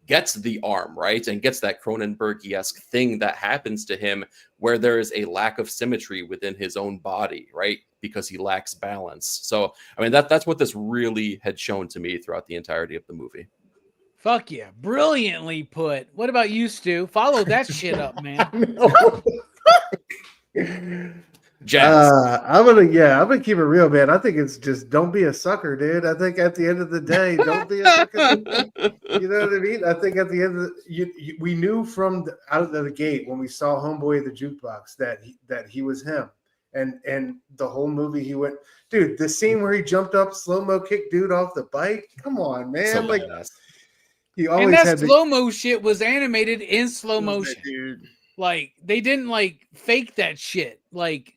gets the arm, right? And gets that Cronenberg-esque thing that happens to him where there is a lack of symmetry within his own body, right? Because he lacks balance. So, I mean, that's what this really had shown to me throughout the entirety of the movie. Fuck yeah. Brilliantly put. What about you, Stu? Follow that shit up, man. I'm gonna keep it real, man. I think it's just don't be a sucker, dude. I think at the end of the day, don't be a sucker. You know what I mean? I think at the end of we knew from out of the gate when we saw Homeboy at the jukebox that he was him. And the whole movie he went, dude, the scene where he jumped up, slow-mo kicked dude off the bike. Come on, man. So like badass. He always and that slow-mo shit was animated in slow motion. Dude. Like they didn't like fake that shit. Like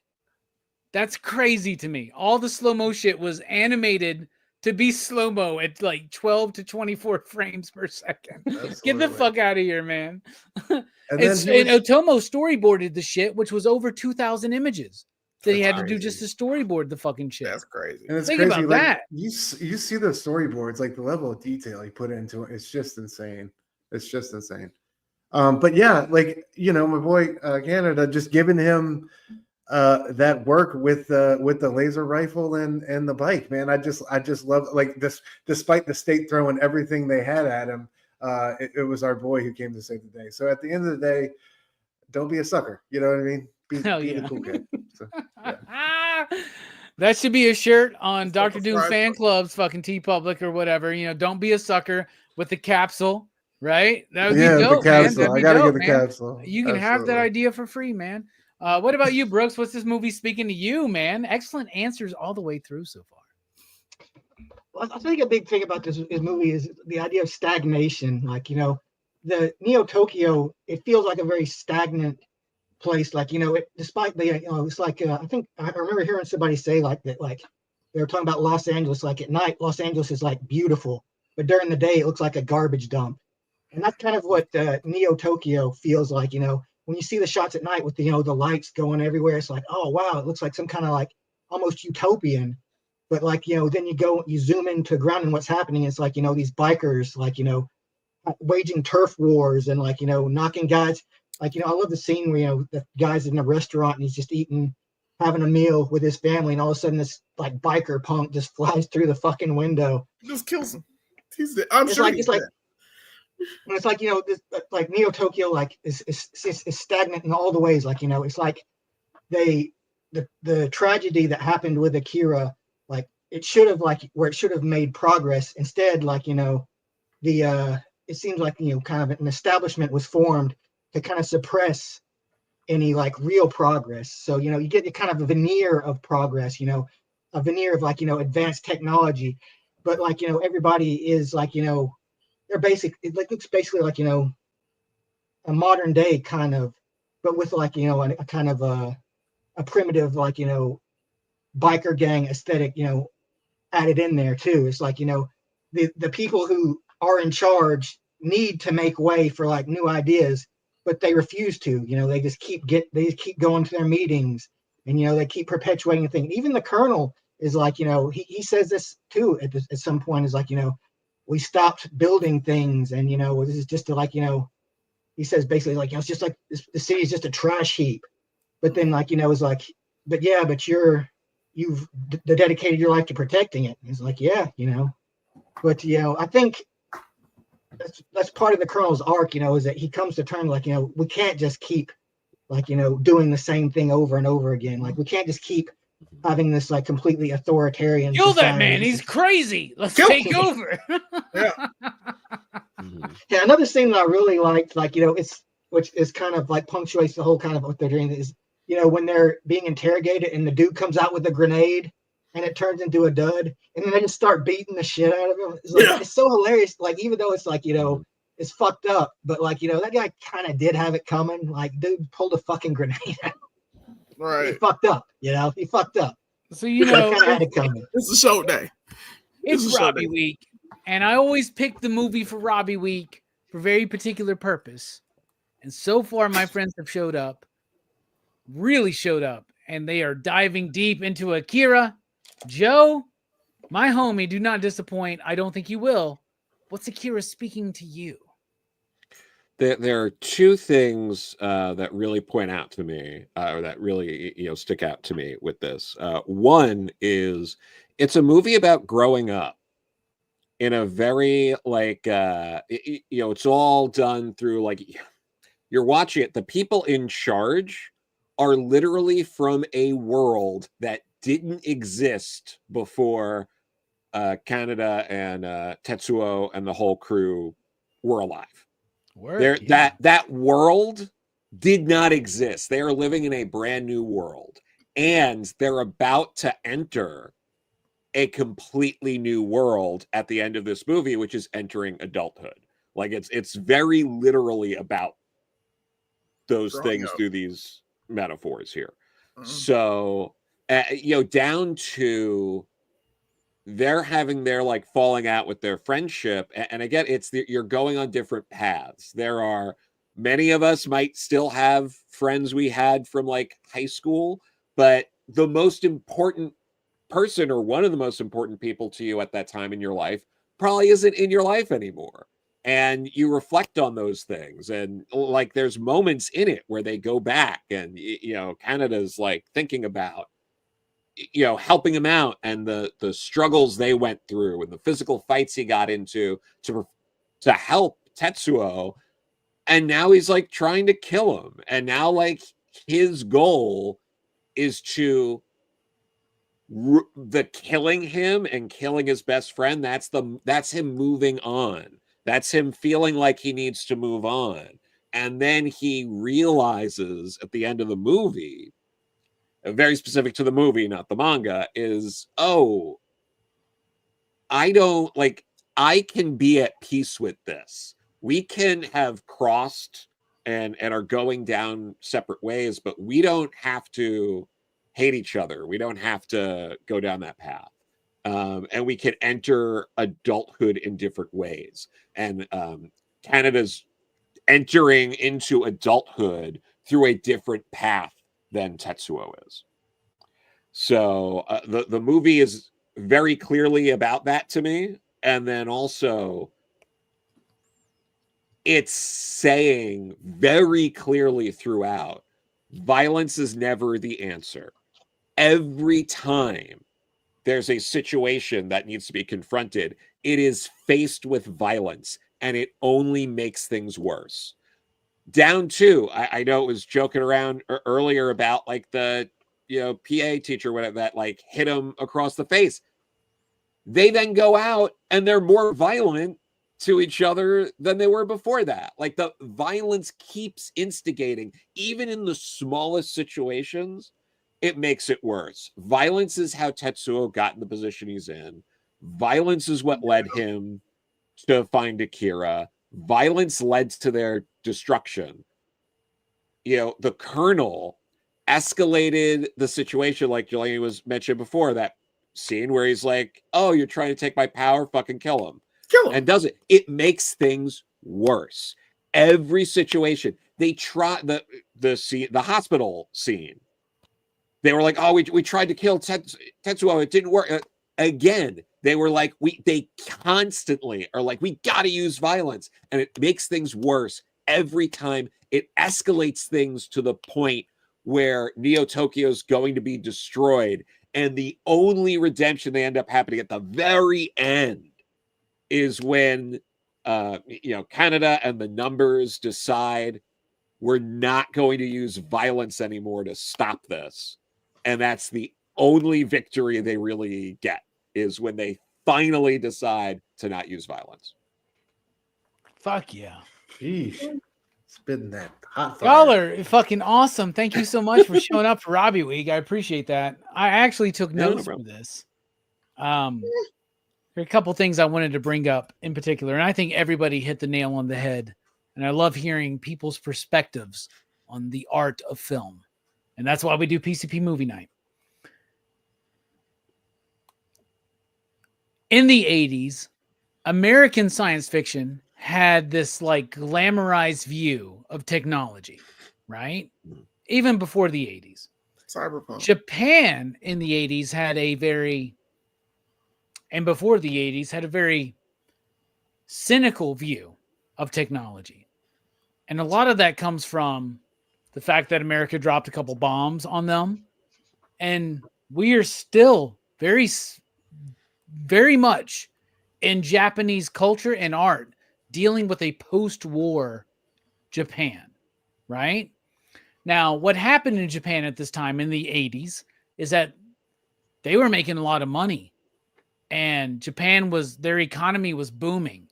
that's crazy to me. All the slow-mo shit was animated to be slow-mo at like 12 to 24 frames per second. Absolutely. Get the fuck out of here, man. And Otomo storyboarded the shit, which was over 2,000 images. That he had to do just to storyboard the fucking shit. That's crazy. And it's Think crazy. about like, that. You see the storyboards, like the level of detail he put into it. It's just insane. It's just insane. But yeah, like, you know, my boy Canada, just giving him that work with the laser rifle and the bike, man. I just love like this. Despite the state throwing everything they had at him, it was our boy who came to save the day. So at the end of the day, don't be a sucker. You know what I mean? Be the cool kid. So, yeah. That should be a shirt on Dr. Doom fan club's fucking TeePublic or whatever. You know, don't be a sucker with the capsule, right? That would be dope, the capsule. man. I gotta get the capsule. You can have that idea for free, man. What about you, Brooks? What's this movie speaking to you, man? Excellent answers all the way through so far. Well, I think a big thing about this movie is the idea of stagnation. Like, you know, the Neo Tokyo, it feels like a very stagnant place. Like, you know, despite the, you know, it's like, I think I remember hearing somebody say like that, like they were talking about Los Angeles, like at night, Los Angeles is like beautiful, but during the day, it looks like a garbage dump. And that's kind of what Neo Tokyo feels like, you know, when you see the shots at night with the, you know, the lights going everywhere, it's like, oh, wow, it looks like some kind of like almost utopian. But like, you know, then you zoom into ground and what's happening. It's like, you know, these bikers, like, you know, waging turf wars and like, you know, knocking guys. Like, you know, I love the scene where, you know, the guy's in a restaurant and he's just having a meal with his family. And all of a sudden this like biker punk just flies through the fucking window. Just kills him. It's like, you know, this, like Neo Tokyo, like is stagnant in all the ways. Like, you know, it's like they the tragedy that happened with Akira, like it should have where it should have made progress. Instead, the it seems like kind of an establishment was formed to kind of suppress any real progress. So you get kind of a veneer of progress, a veneer of advanced technology, but everybody is they're basic. It looks basically a modern day kind of, but with a kind of a primitive biker gang aesthetic added in there too. It's the people who are in charge need to make way for new ideas, but they refuse to. They just keep going to their meetings, and they keep perpetuating the thing. Even the colonel is he says this too at some point, is we stopped building things, and this is just he says basically it's just the city is just a trash heap. But then it's but yeah, but you've dedicated your life to protecting it. He's yeah, but I think that's part of the colonel's arc, is that he comes to terms we can't just keep doing the same thing over and over again. We can't just keep having this completely authoritarian Kill that society. man, he's crazy. Let's Kill take him. over. Yeah. Yeah, another thing that I really liked, it's which is kind of punctuates the whole kind of what they're doing is, when they're being interrogated and the dude comes out with a grenade and it turns into a dud, and then they just start beating the shit out of him. It's it's so hilarious. Even though it's it's fucked up, but that guy kind of did have it coming. Dude pulled a fucking grenade out. Right. He fucked up. He fucked up. So Kind of had it coming. It's a show day. it's a show Robbie day. week, and I always pick the movie for Robbie week for a very particular purpose. And so far, my friends have showed up, really showed up, and they are diving deep into Akira. Joe, my homie, do not disappoint. I don't think you will. What's Akira speaking to you? There are two things that really point out to me, or that really stick out to me with this. One is it's a movie about growing up in a very it's all done through you're watching it. The people in charge are literally from a world that didn't exist before Canada and Tatsuo and the whole crew were alive. That world did not exist. They are living in a brand new world, and they're about to enter a completely new world at the end of this movie, which is entering adulthood. It's very literally about those Growing things up. through these metaphors here. Mhm. So down to they're having their falling out with their friendship, and again, you're going on different paths. There are many of us might still have friends we had from high school, but the most important person, or one of the most important people to you at that time in your life, probably isn't in your life anymore. And you reflect on those things, and there's moments in it where they go back, and Canada's thinking about helping him out, and the struggles they went through, and the physical fights he got into to help Tatsuo, and now he's trying to kill him, and now his goal is to the killing him and killing his best friend. That's him moving on. That's him feeling like he needs to move on. And then he realizes at the end of the movie, very specific to the movie, not the manga, is, I can be at peace with this. We can have crossed and are going down separate ways, but we don't have to hate each other. We don't have to go down that path. And we can enter adulthood in different ways. And Canada's entering into adulthood through a different path than Tatsuo is. So the movie is very clearly about that to me. And then also, it's saying very clearly throughout, violence is never the answer. Every time there's a situation that needs to be confronted, it is faced with violence, and it only makes things worse. Down to, I know it was joking around earlier about the PA teacher, whatever, that like hit him across the face. They then go out and they're more violent to each other than they were before that. Like the violence keeps instigating, even in the smallest situations. It makes it worse. Violence is how Tetsuo got in the position he's in. Violence is what led him to find Akira. Violence led to their destruction. The colonel escalated the situation, like Jelani was mentioned before, that scene where he's like, "Oh, you're trying to take my power, fucking kill him." Kill him. And does it. It makes things worse. Every situation. They try the scene, the hospital scene. They were like, "Oh, we tried to kill Tetsuo. It didn't work." Again, they were like, they constantly are like, "We got to use violence." And it makes things worse every time. It escalates things to the point where Neo Tokyo's going to be destroyed. And the only redemption they end up happening at the very end is when, Canada and the numbers decide we're not going to use violence anymore to stop this. And that's the only victory they really get, is when they finally decide to not use violence. Fuck yeah. Sheesh. Spitting that hot fire. Y'all are fucking awesome. Thank you so much for showing up for Robbie Week. I appreciate that. I actually took notes for this. There are a couple things I wanted to bring up in particular, and I think everybody hit the nail on the head. And I love hearing people's perspectives on the art of film. And that's why we do PCP Movie Night. In the 80s, American science fiction had this like glamorized view of technology, right? Even before the 80s. Cyberpunk. Japan in the 80s had before the 80s had a very cynical view of technology. And a lot of that comes from the fact that America dropped a couple bombs on them. And we are still very, very much in Japanese culture and art dealing with a post-war Japan, right? Now, what happened in Japan at this time in the 80s is that they were making a lot of money, and their economy was booming.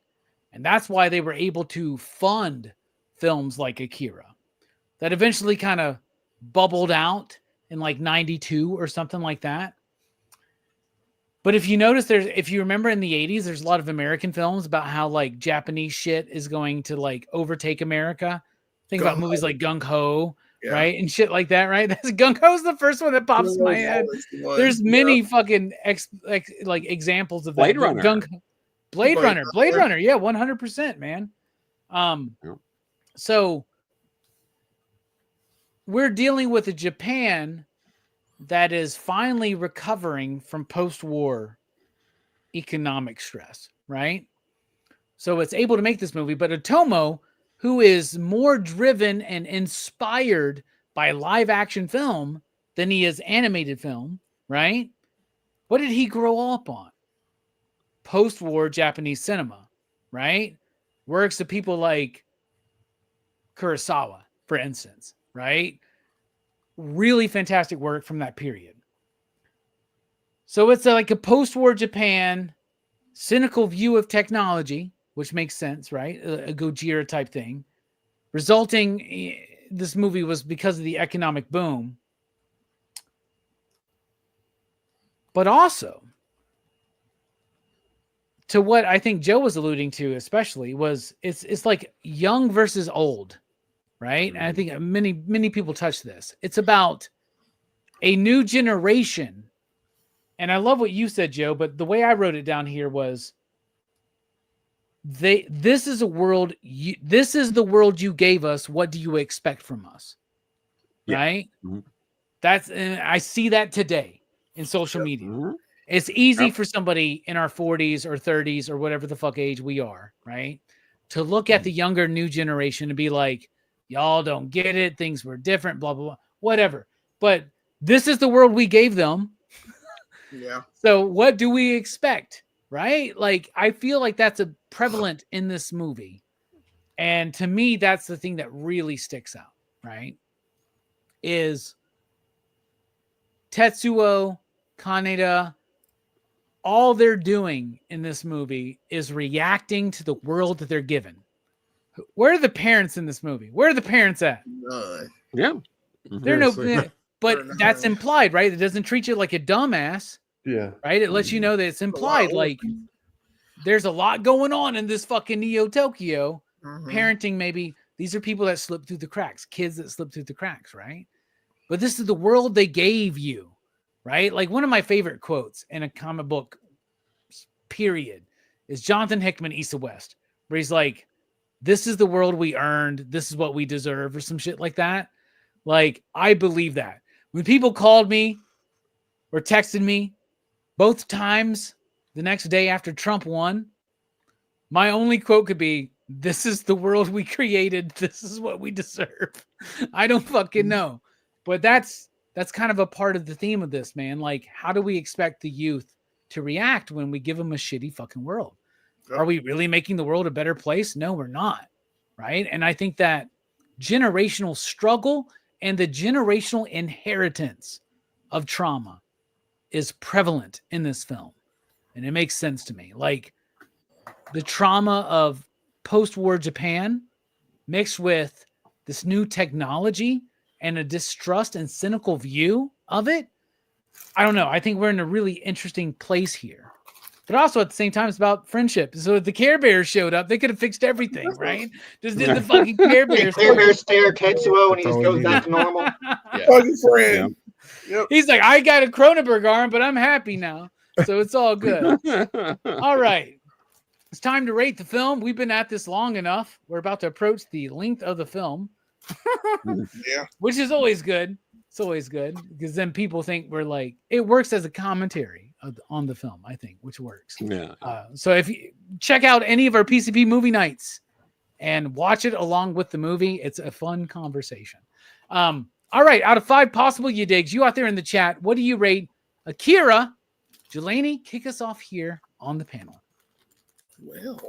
And that's why they were able to fund films like Akira that eventually kind of bubbled out in like 92 or something like that. But if you notice, if you remember in the 80s, there's a lot of American films about how like Japanese shit is going to like overtake America. Think about movies like Gung Ho, right? And shit like that, right? That's Gung Ho's the first one that pops in my head. There's many fucking like examples of that. Blade Runner. Blade Runner. Yeah, 100%, man. So we're dealing with a Japan that is finally recovering from post-war economic stress, right? So it's able to make this movie. But Otomo, who is more driven and inspired by live action film than he is animated film, right? What did he grow up on? Post-war Japanese cinema, right? Works of people like Kurosawa, for instance, right? Really fantastic work from that period. So it's like a post-war Japan cynical view of technology, which makes sense, right? A Gojira type thing. Resulting, this movie was because of the economic boom. But also, to what I think Joe was alluding to, especially, was it's like young versus old, right? And I think many people touch this. It's about a new generation. And I love what you said, Joe, but the way I wrote it down here was this is the world you gave us. What do you expect from us? Yeah. Right? Mm-hmm. And I see that today in social media. Mm-hmm. It's easy for somebody in our 40s or 30s or whatever the fuck age we are, right? To look at the younger new generation and be like, y'all don't get it. Things were different, blah, blah, blah, whatever. But this is the world we gave them. Yeah. So what do we expect? Right? Like, I feel like that's a prevalent in this movie. And to me, that's the thing that really sticks out, right? Is Tetsuo, Kaneda, all they're doing in this movie is reacting to the world that they're given. Where are the parents in this movie? Where are the parents at? Yeah. They're no, Seriously. but that's implied, right? It doesn't treat you like a dumbass, Yeah. right? It lets you know that it's implied. Like there's a lot going on in this fucking Neo Tokyo. Parenting, maybe these are people that slip through the cracks, kids that slip through the cracks, right? But this is the world they gave you, right? Like one of my favorite quotes in a comic book period is Jonathan Hickman, East of West, where he's like, this is the world we earned. This is what we deserve, or some shit like that. Like, I believe that. When people called me or texted me both times the next day after Trump won, my only quote could be, this is the world we created. This is what we deserve. I don't fucking know. But that's kind of a part of the theme of this, man. Like, how do we expect the youth to react when we give them a shitty fucking world? Are we really making the world a better place? No, we're not. Right. And I think that generational struggle and the generational inheritance of trauma is prevalent in this film. And it makes sense to me. Like the trauma of post-war Japan mixed with this new technology and a distrust and cynical view of it. I don't know. I think we're in a really interesting place here. But also at the same time, it's about friendship. So if the Care Bears showed up, they could have fixed everything, right? Just did the fucking Care Bears. Care Bears stare at Tetsuo and he just goes back to normal. Fucking friend. Yep. He's like, I got a Cronenberg arm, but I'm happy now. So it's all good. All right. It's time to rate the film. We've been at this long enough. We're about to approach the length of the film. Yeah. Which is always good. It's always good because then people think we're like, it works as a commentary on the film, I think, which works. Yeah. So if you check out any of our PCP movie nights and watch it along with the movie, it's a fun conversation. All right. Out of 5 possible you digs, you out there in the chat, what do you rate Akira? Jelani, kick us off here on the panel. Well,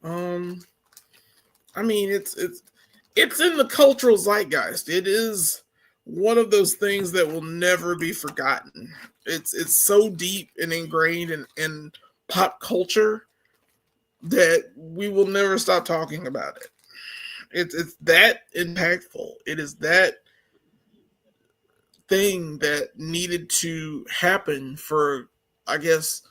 I mean, it's in the cultural zeitgeist. It is one of those things that will never be forgotten. It's so deep and ingrained in pop culture that we will never stop talking about it. It's that impactful. It is that thing that needed to happen for, I guess,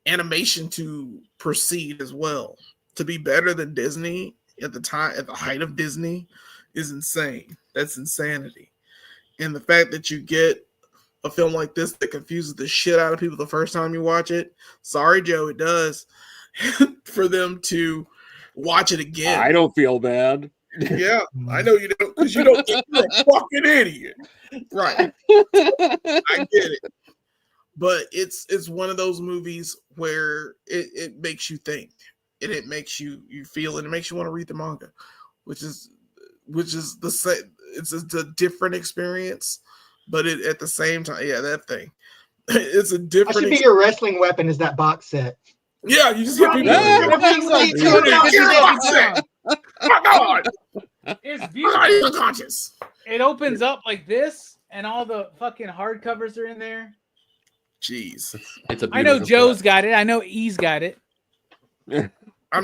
animation to proceed as well. To be better than Disney at the height of Disney is insane. That's insanity. And the fact that you get a film like this that confuses the shit out of people the first time you watch it, sorry, Joe, it does, for them to watch it again. I don't feel bad. Yeah, I know you don't, because you're a fucking idiot. Right. I get it. But it's one of those movies where it makes you think, and it makes you feel, and it makes you want to read the manga, which is the same. It's a different experience, but at the same time, yeah, that thing. It's a different. That should be your wrestling weapon. Is that box set? Yeah, you just get people. My God, It's I'm beautiful. not even conscious. It opens up like this, and all the fucking hardcovers are in there. Jeez, It's a I know beautiful Joe's set. got it. I know E's got it. I'm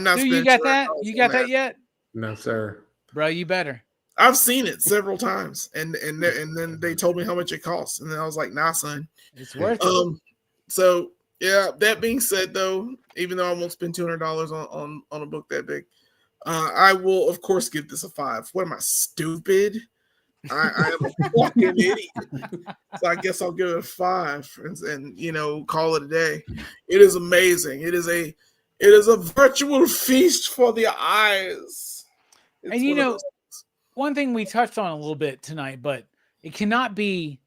not. Dude, you spending got $200 that? You got on that yet? No, sir. Bro, you better. I've seen it several times, and then they told me how much it costs, and then I was like, nah, son. It's worth it. So yeah, that being said, though, even though I won't spend $200 on a book that big, I will of course give this a 5. What am I, stupid? I am a fucking idiot. So I guess I'll give it a 5 and call it a day. It is amazing. It is a virtual feast for the eyes. It's And you one of know, those- one thing we touched on a little bit tonight, but it cannot be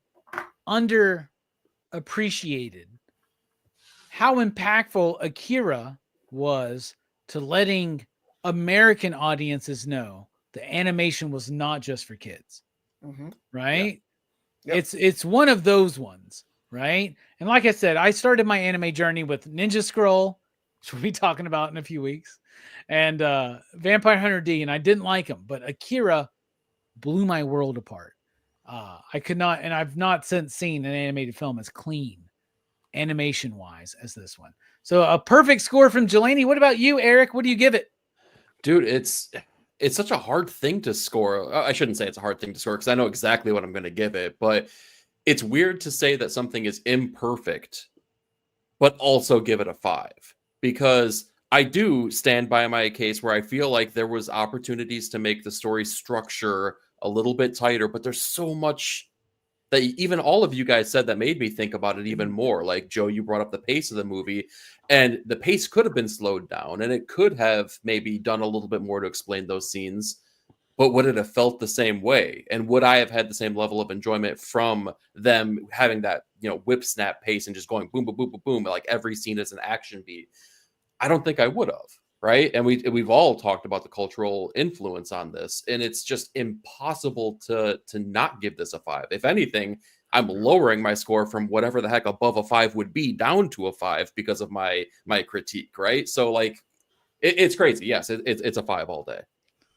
underappreciated how impactful Akira was to letting American audiences know the animation was not just for kids. Mhm. Right? Yeah. Yep. It's one of those ones, right? And like I said, I started my anime journey with Ninja Scroll, which we'll be talking about in a few weeks, and Vampire Hunter D, and I didn't like them, but Akira blew my world apart. I could not, and I've not since seen an animated film as clean, animation wise, as this one. So a perfect score from Jelani. What about you, Eric? What do you give it? Dude, it's such a hard thing to score. I shouldn't say it's a hard thing to score because I know exactly what I'm going to give it, but it's weird to say that something is imperfect, but also give it a 5, because I do stand by my case where I feel like there was opportunities to make the story structure a little bit tighter, but there's so much that even all of you guys said that made me think about it even more. Like, Joe, you brought up the pace of the movie, and the pace could have been slowed down, and it could have maybe done a little bit more to explain those scenes, but would it have felt the same way? And would I have had the same level of enjoyment from them having that, whip snap pace and just going boom, boom, boom, boom, boom, like every scene is an action beat? I don't think I would have, right? And we've all talked about the cultural influence on this, and it's just impossible to not give this a 5. If anything, I'm lowering my score from whatever the heck above a 5 would be down to a 5 because of my critique, right? So like, it's crazy. Yes, it's a 5 all day.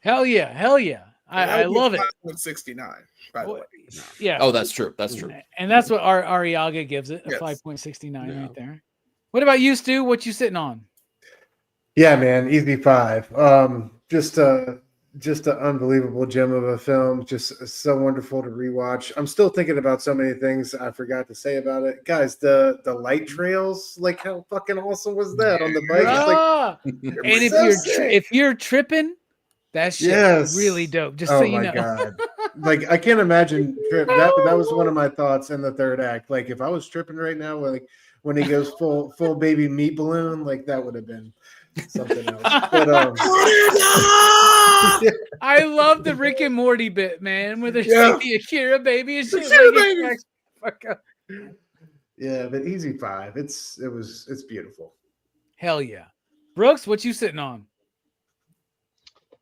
Hell yeah, hell yeah! I love it. 5.69, by the way. Yeah. Oh, that's true. That's true. And that's what our Ariaga gives it, a Yes. 5.69 right there. What about you, Stu? What you sitting on? Yeah, man, easy 5. Just an unbelievable gem of a film. Just so wonderful to rewatch. I'm still thinking about so many things I forgot to say about it, guys. The light trails, like how fucking awesome was that on the bike? And if you're tripping, that shit really dope. Just so you know. God. Like, I can't imagine that was one of my thoughts in the third act. Like, if I was tripping right now, like when he goes full baby meat balloon, like that would have been something else. But I love the Rick and Morty bit, man, where they're saying the Akira baby and shit. Yeah, but easy 5. It's beautiful. Hell yeah. Brooks, what you sitting on?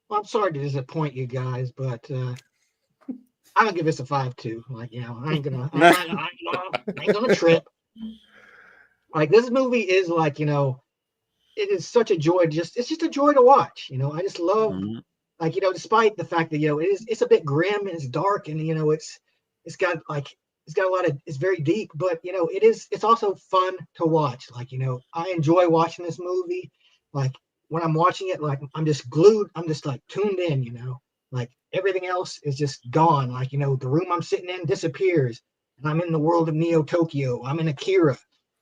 Well, I'm sorry to disappoint you guys, but I'm gonna give this a 5 too. Like, I ain't gonna trip. Like, this movie is like, it is such a joy. It's just a joy to watch. I just love, like, despite the fact that it's a bit grim and it's dark and it's got a lot of, it's very deep, but it's also fun to watch. Like, I enjoy watching this movie. Like, when I'm watching it, like, I'm just glued. I'm just like tuned in. Like, everything else is just gone. Like, the room I'm sitting in disappears, and I'm in the world of Neo Tokyo. I'm in Akira,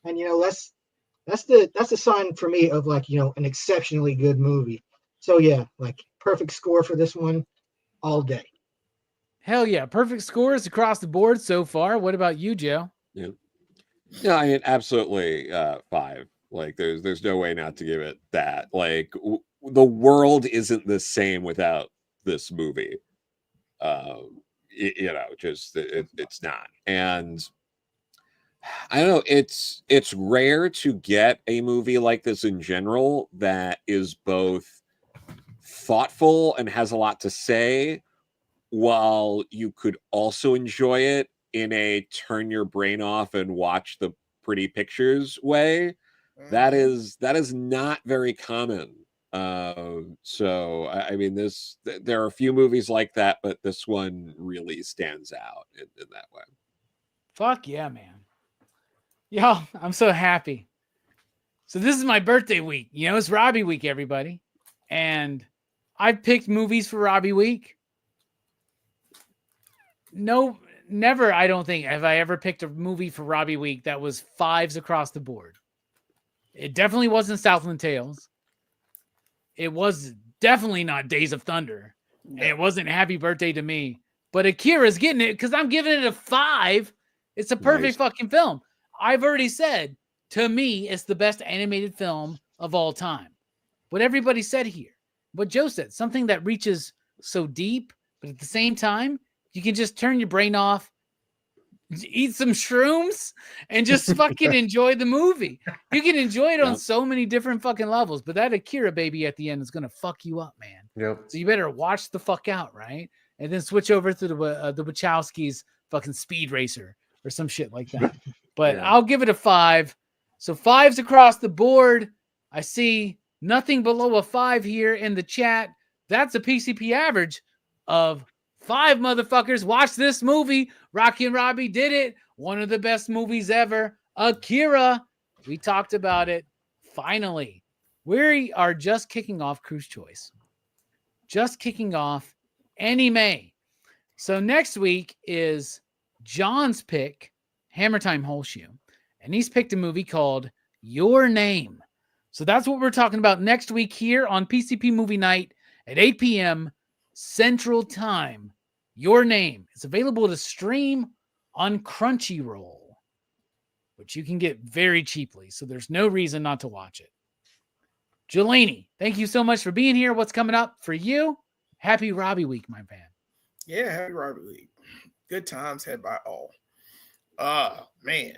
and that's the sign for me of, like, an exceptionally good movie. So yeah, like, perfect score for this one all day. Hell yeah. Perfect scores across the board so far. What about you, Joe? Yeah, I mean, absolutely 5. Like, there's no way not to give it that. Like, the world isn't the same without this movie. It's not. And I don't know, it's rare to get a movie like this in general that is both thoughtful and has a lot to say, while you could also enjoy it in a turn your brain off and watch the pretty pictures way. That is not very common. So I mean, there are a few movies like that, but this one really stands out in that way. Fuck yeah, man. Y'all, I'm so happy. So this is my birthday week. It's Robbie week, everybody. And I've picked movies for Robbie week. No, never, I don't think, have I ever picked a movie for Robbie week that was 5s across the board. It definitely wasn't Southland Tales. It was definitely not Days of Thunder. And it wasn't Happy Birthday to Me. But Akira's getting it because I'm giving it a 5. It's a perfect fucking film. I've already said, to me, it's the best animated film of all time. What everybody said here, what Joe said, something that reaches so deep, but at the same time, you can just turn your brain off, eat some shrooms, and just fucking enjoy the movie. You can enjoy it on so many different fucking levels, but that Akira baby at the end is going to fuck you up, man. Yep. So you better watch the fuck out, right? And then switch over to the Wachowskis fucking Speed Racer or some shit like that. But I'll give it a 5. So 5s across the board. I see nothing below a 5 here in the chat. That's a PCP average of 5 motherfuckers watch this movie. Rocky and Robbie did it. One of the best movies ever. Akira. We talked about it. Finally, we are just kicking off Cruise Choice. Just kicking off anime. So next week is John's pick, Hammer Time Holeshoe. And he's picked a movie called Your Name. So that's what we're talking about next week here on PCP Movie Night at 8 p.m. Central Time. Your Name. It's available to stream on Crunchyroll, which you can get very cheaply. So there's no reason not to watch it. Jelani, thank you so much for being here. What's coming up for you? Happy Robbie Week, my man. Yeah, happy Robbie Week. Good times had by all. Man.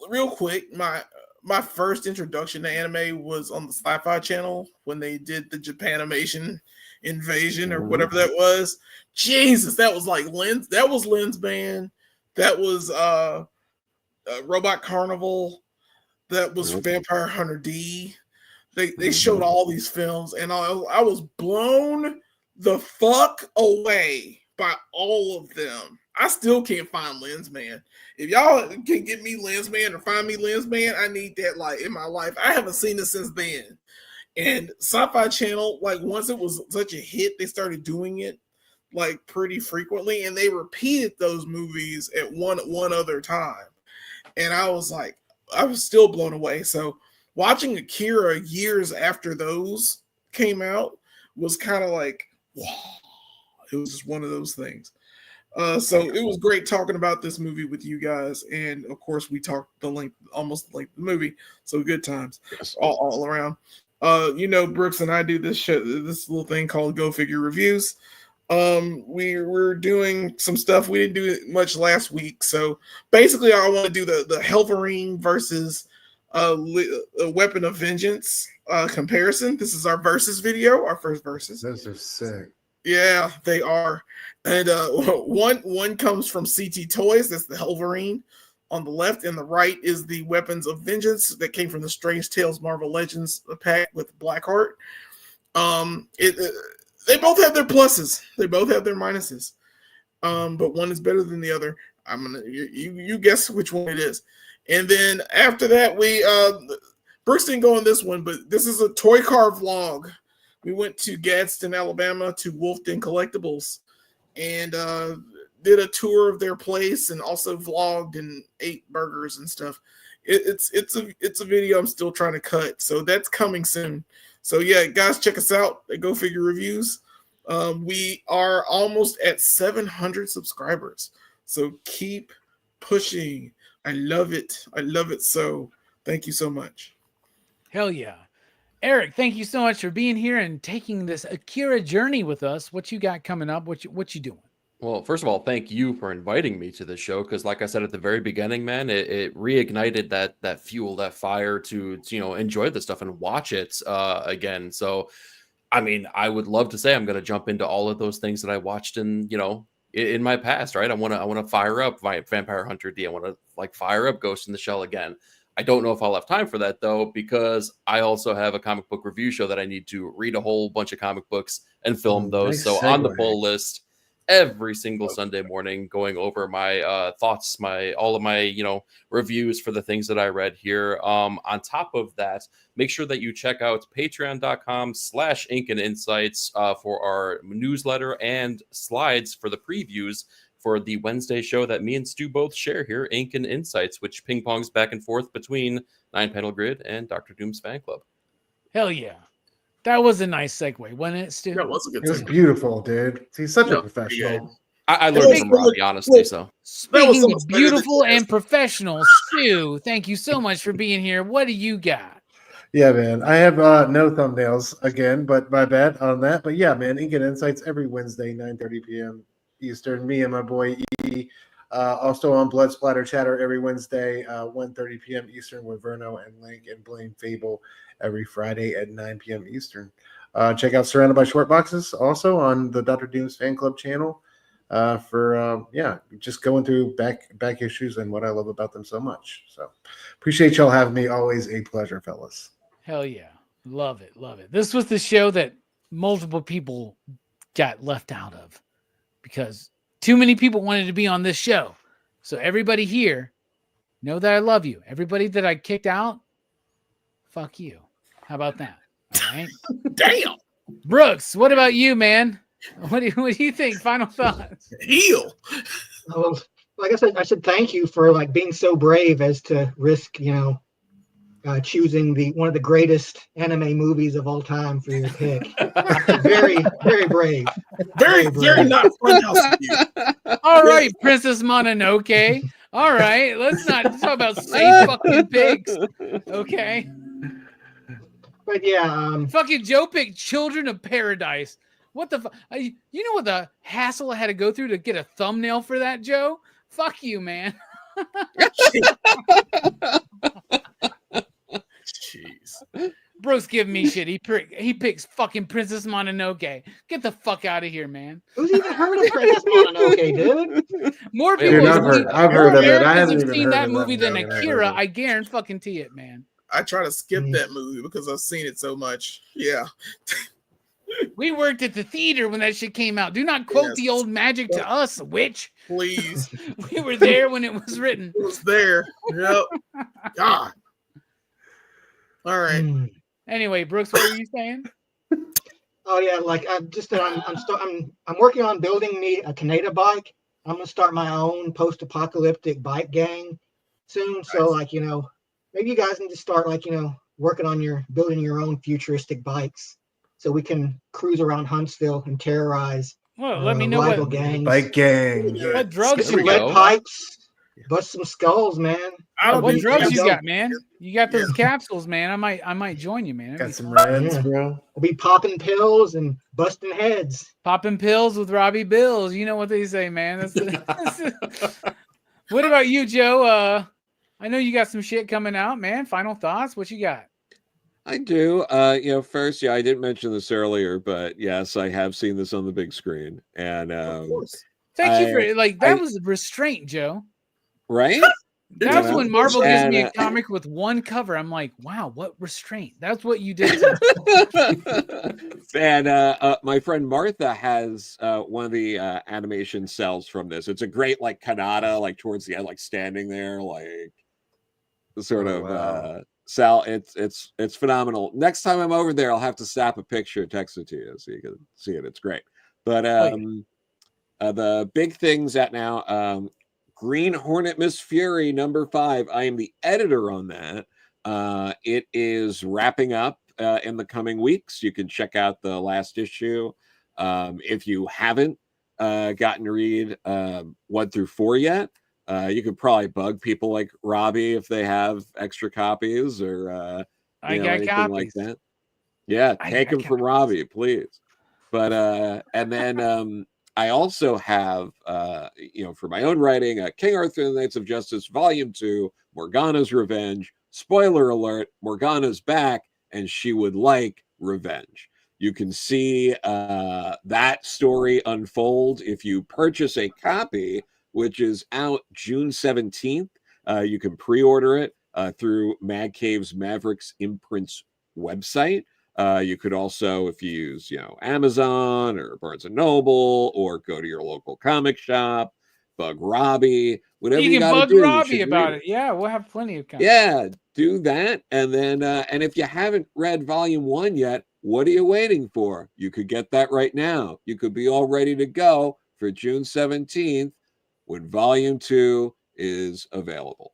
Real quick, my first introduction to anime was on the Sci-Fi Channel when they did the Japanimation invasion or whatever that was. Jesus, that was like Lens. That was Lens Band. That was Robot Carnival. That was Vampire Hunter D. They showed all these films, and I was blown the fuck away by all of them. I still can't find Lens Man. If y'all can get me Lens Man or find me Lens Man, I need that like in my life. I haven't seen it since then. And Sci-Fi Channel, like once it was such a hit, they started doing it like pretty frequently, and they repeated those movies at one other time. And I was still blown away. So watching Akira years after those came out was kind of like, wow. It was just one of those things. So it was great talking about this movie with you guys, and of course we talked almost like the movie. So good times, yes. all around. Brooks and I do this little thing called Go Figure Reviews. We're doing some stuff. We didn't do it much last week, so basically I want to do the Helverine versus a Weapon of Vengeance comparison. This is our versus video, our first versus. Those are sick. Yeah, they are. And one comes from CT Toys. That's the Helverine on the left, and the right is the Weapons of Vengeance that came from the Strange Tales Marvel Legends pack with Blackheart. They both have their pluses. They both have their minuses. But one is better than the other. You guess which one it is. And then after that, Brooks didn't go on this one, but this is a toy car vlog. We went to Gadsden, Alabama, to Wolfden Collectibles, and did a tour of their place, and also vlogged and ate burgers and stuff. It's a video I'm still trying to cut, so that's coming soon. So yeah, guys, check us out at Go Figure Reviews. We are almost at 700 subscribers, so keep pushing. I love it. I love it. So thank you so much. Hell yeah. Eric, thank you so much for being here and taking this Akira journey with us. What you got coming up? What you doing? Well, first of all, thank you for inviting me to this show, because like I said at the very beginning, man, it reignited that fuel, that fire to enjoy this stuff and watch it again. So, I mean, I would love to say I'm going to jump into all of those things that I watched in my past, right? I want to fire up Vampire Hunter D. I want to fire up Ghost in the Shell again. I don't know if I'll have time for that, though, because I also have a comic book review show that I need to read a whole bunch of comic books and film those. So on the pull list every single Sunday morning, going over my thoughts, all of my reviews for the things that I read here. On top of that, make sure that you check out patreon.com/Ink and Insights for our newsletter and slides for the previews for the Wednesday show that me and Stu both share here, Ink and Insights, which ping-pongs back and forth between 9-Panel Grid and Dr. Doom's Fan Club. Hell yeah. That was a nice segue, wasn't it, Stu? That was a good It was beautiful, dude. He's such a professional. I learned from Robbie, honestly, so. Speaking of beautiful and professional, Stu, thank you so much for being here. What do you got? Yeah, man. I have no thumbnails again, but my bad on that. But yeah, man, Ink and Insights every Wednesday, 9:30 p.m. Eastern. Me and my boy E. Also on Blood Splatter Chatter every Wednesday, 1:30 p.m. Eastern with Verno and Link, and Blame Fable every Friday at 9 p.m. Eastern. Check out Surrounded by Short Boxes also on the Dr. Doom's Fan Club channel for just going through back issues and what I love about them so much. So appreciate y'all having me. Always a pleasure, fellas. Hell yeah. Love it. Love it. This was the show that multiple people got left out of because too many people wanted to be on this show. So everybody here, know that I love you. Everybody that I kicked out, fuck you. How about that? All right. Damn. Brooks, what about you, man? What do you think? Final thoughts? Heal. Well, like I said, I should thank you for like being so brave as to risk, choosing one of the greatest anime movies of all time for your pick. Very, very brave. Very, very not fun house of you. All right, Princess Mononoke. All right, let's not talk about safe fucking pigs. Okay. But yeah, Fucking Joe picked Children of Paradise. What the fuck? You know what the hassle I had to go through to get a thumbnail for that, Joe? Fuck you, man. Jeez. Bro's giving me shit. He picks fucking Princess Mononoke. Get the fuck out of here, man. who's even heard of Princess Mononoke, dude? More Dude, people I've heard of it. I haven't have even seen heard that of movie than movie. Akira. I guarantee it, man. I try to skip that movie because I've seen it so much. Yeah. We worked at the theater when that shit came out. Do not quote the old magic to us, witch. Please. We were there when it was written. It was there. Yep. God. All right. Anyway, Brooks, what were you saying? Oh yeah, like I'm working on building me a Kaneda bike. I'm gonna start my own post-apocalyptic bike gang soon. So like maybe you guys need to start like working on building your own futuristic bikes, so we can cruise around Huntsville and terrorize. Well, let me know rival what gangs. Bike gang. What drugs There you we got. go. Lead pipes, bust some skulls, man. I don't What think drugs you that's- got, man? You got those capsules, man. I might join you, man. Got some reds, Yeah. bro. We'll be popping pills and busting heads. Popping pills with Robbie Bills. You know what they say, man. What about you, Joe? I know you got some shit coming out, man. Final thoughts? What you got? I do. First, I didn't mention this earlier, but yes, I have seen this on the big screen, and Of course. Thank you for that I- was restraint, Joe. right. That's Yeah. when Marvel gives me a And, comic with one cover. I'm like, wow, what restraint? That's what you did. And my friend Martha has one of the animation cells from this. It's a great like Kanata, like towards the end, like standing there, like sort Oh, of wow. cell. It's phenomenal. Next time I'm over there, I'll have to snap a picture, text it to you so you can see it. It's great. But the big things that now Green Hornet Miss Fury #5. I am the editor on that. It is wrapping up in the coming weeks. You can check out the last issue. If you haven't gotten to read 1 through 4 yet, you could probably bug people like Robbie if they have extra copies or I got anything copies. like that. Yeah, I take got them from copies. Robbie, please. But and then I also have for my own writing, King Arthur and the Knights of Justice Volume 2, Morgana's Revenge. Spoiler alert, Morgana's back and she would like revenge. You can see that story unfold if you purchase a copy, which is out June 17th. You can pre-order it through Mad Cave's Mavericks Imprints website. You could also, if you use, Amazon or Barnes and Noble, or go to your local comic shop, bug Robbie, whatever You you can got to bug do. Robbie about it. Yeah, we'll have plenty of copies. Yeah, do that. And then, and if you haven't read Volume 1 yet, what are you waiting for? You could get that right now. You could be all ready to go for June 17th when Volume 2 is available.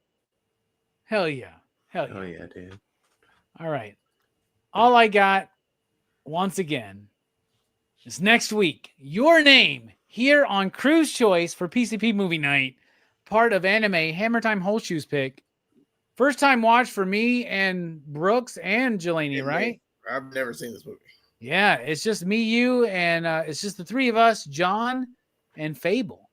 Hell yeah. Hell yeah. Oh yeah, dude. All right. All I got, once again, is next week, your name here on Cruise Choice for PCP Movie Night, part of Anime Hammer Time Whole Shoes pick. First time watch for me and Brooks and Jelani, right? I've never seen this movie. Yeah, it's just me, you, and it's just the three of us, John and Fable.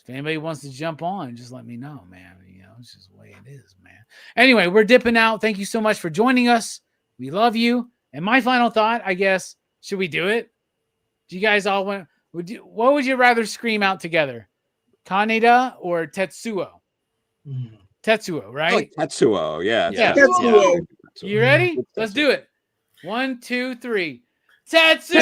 If anybody wants to jump on, just let me know, man. It's just the way it is, man. Anyway, we're dipping out. Thank you so much for joining us. We love you. And my final thought, I guess, should we do it? Do you guys all want? What would you rather scream out together, Kaneda or Tatsuo? Tatsuo, right? I like Tatsuo, yeah. Yeah. Tatsuo. You ready? Let's do it. 1, 2, 3. Tatsuo!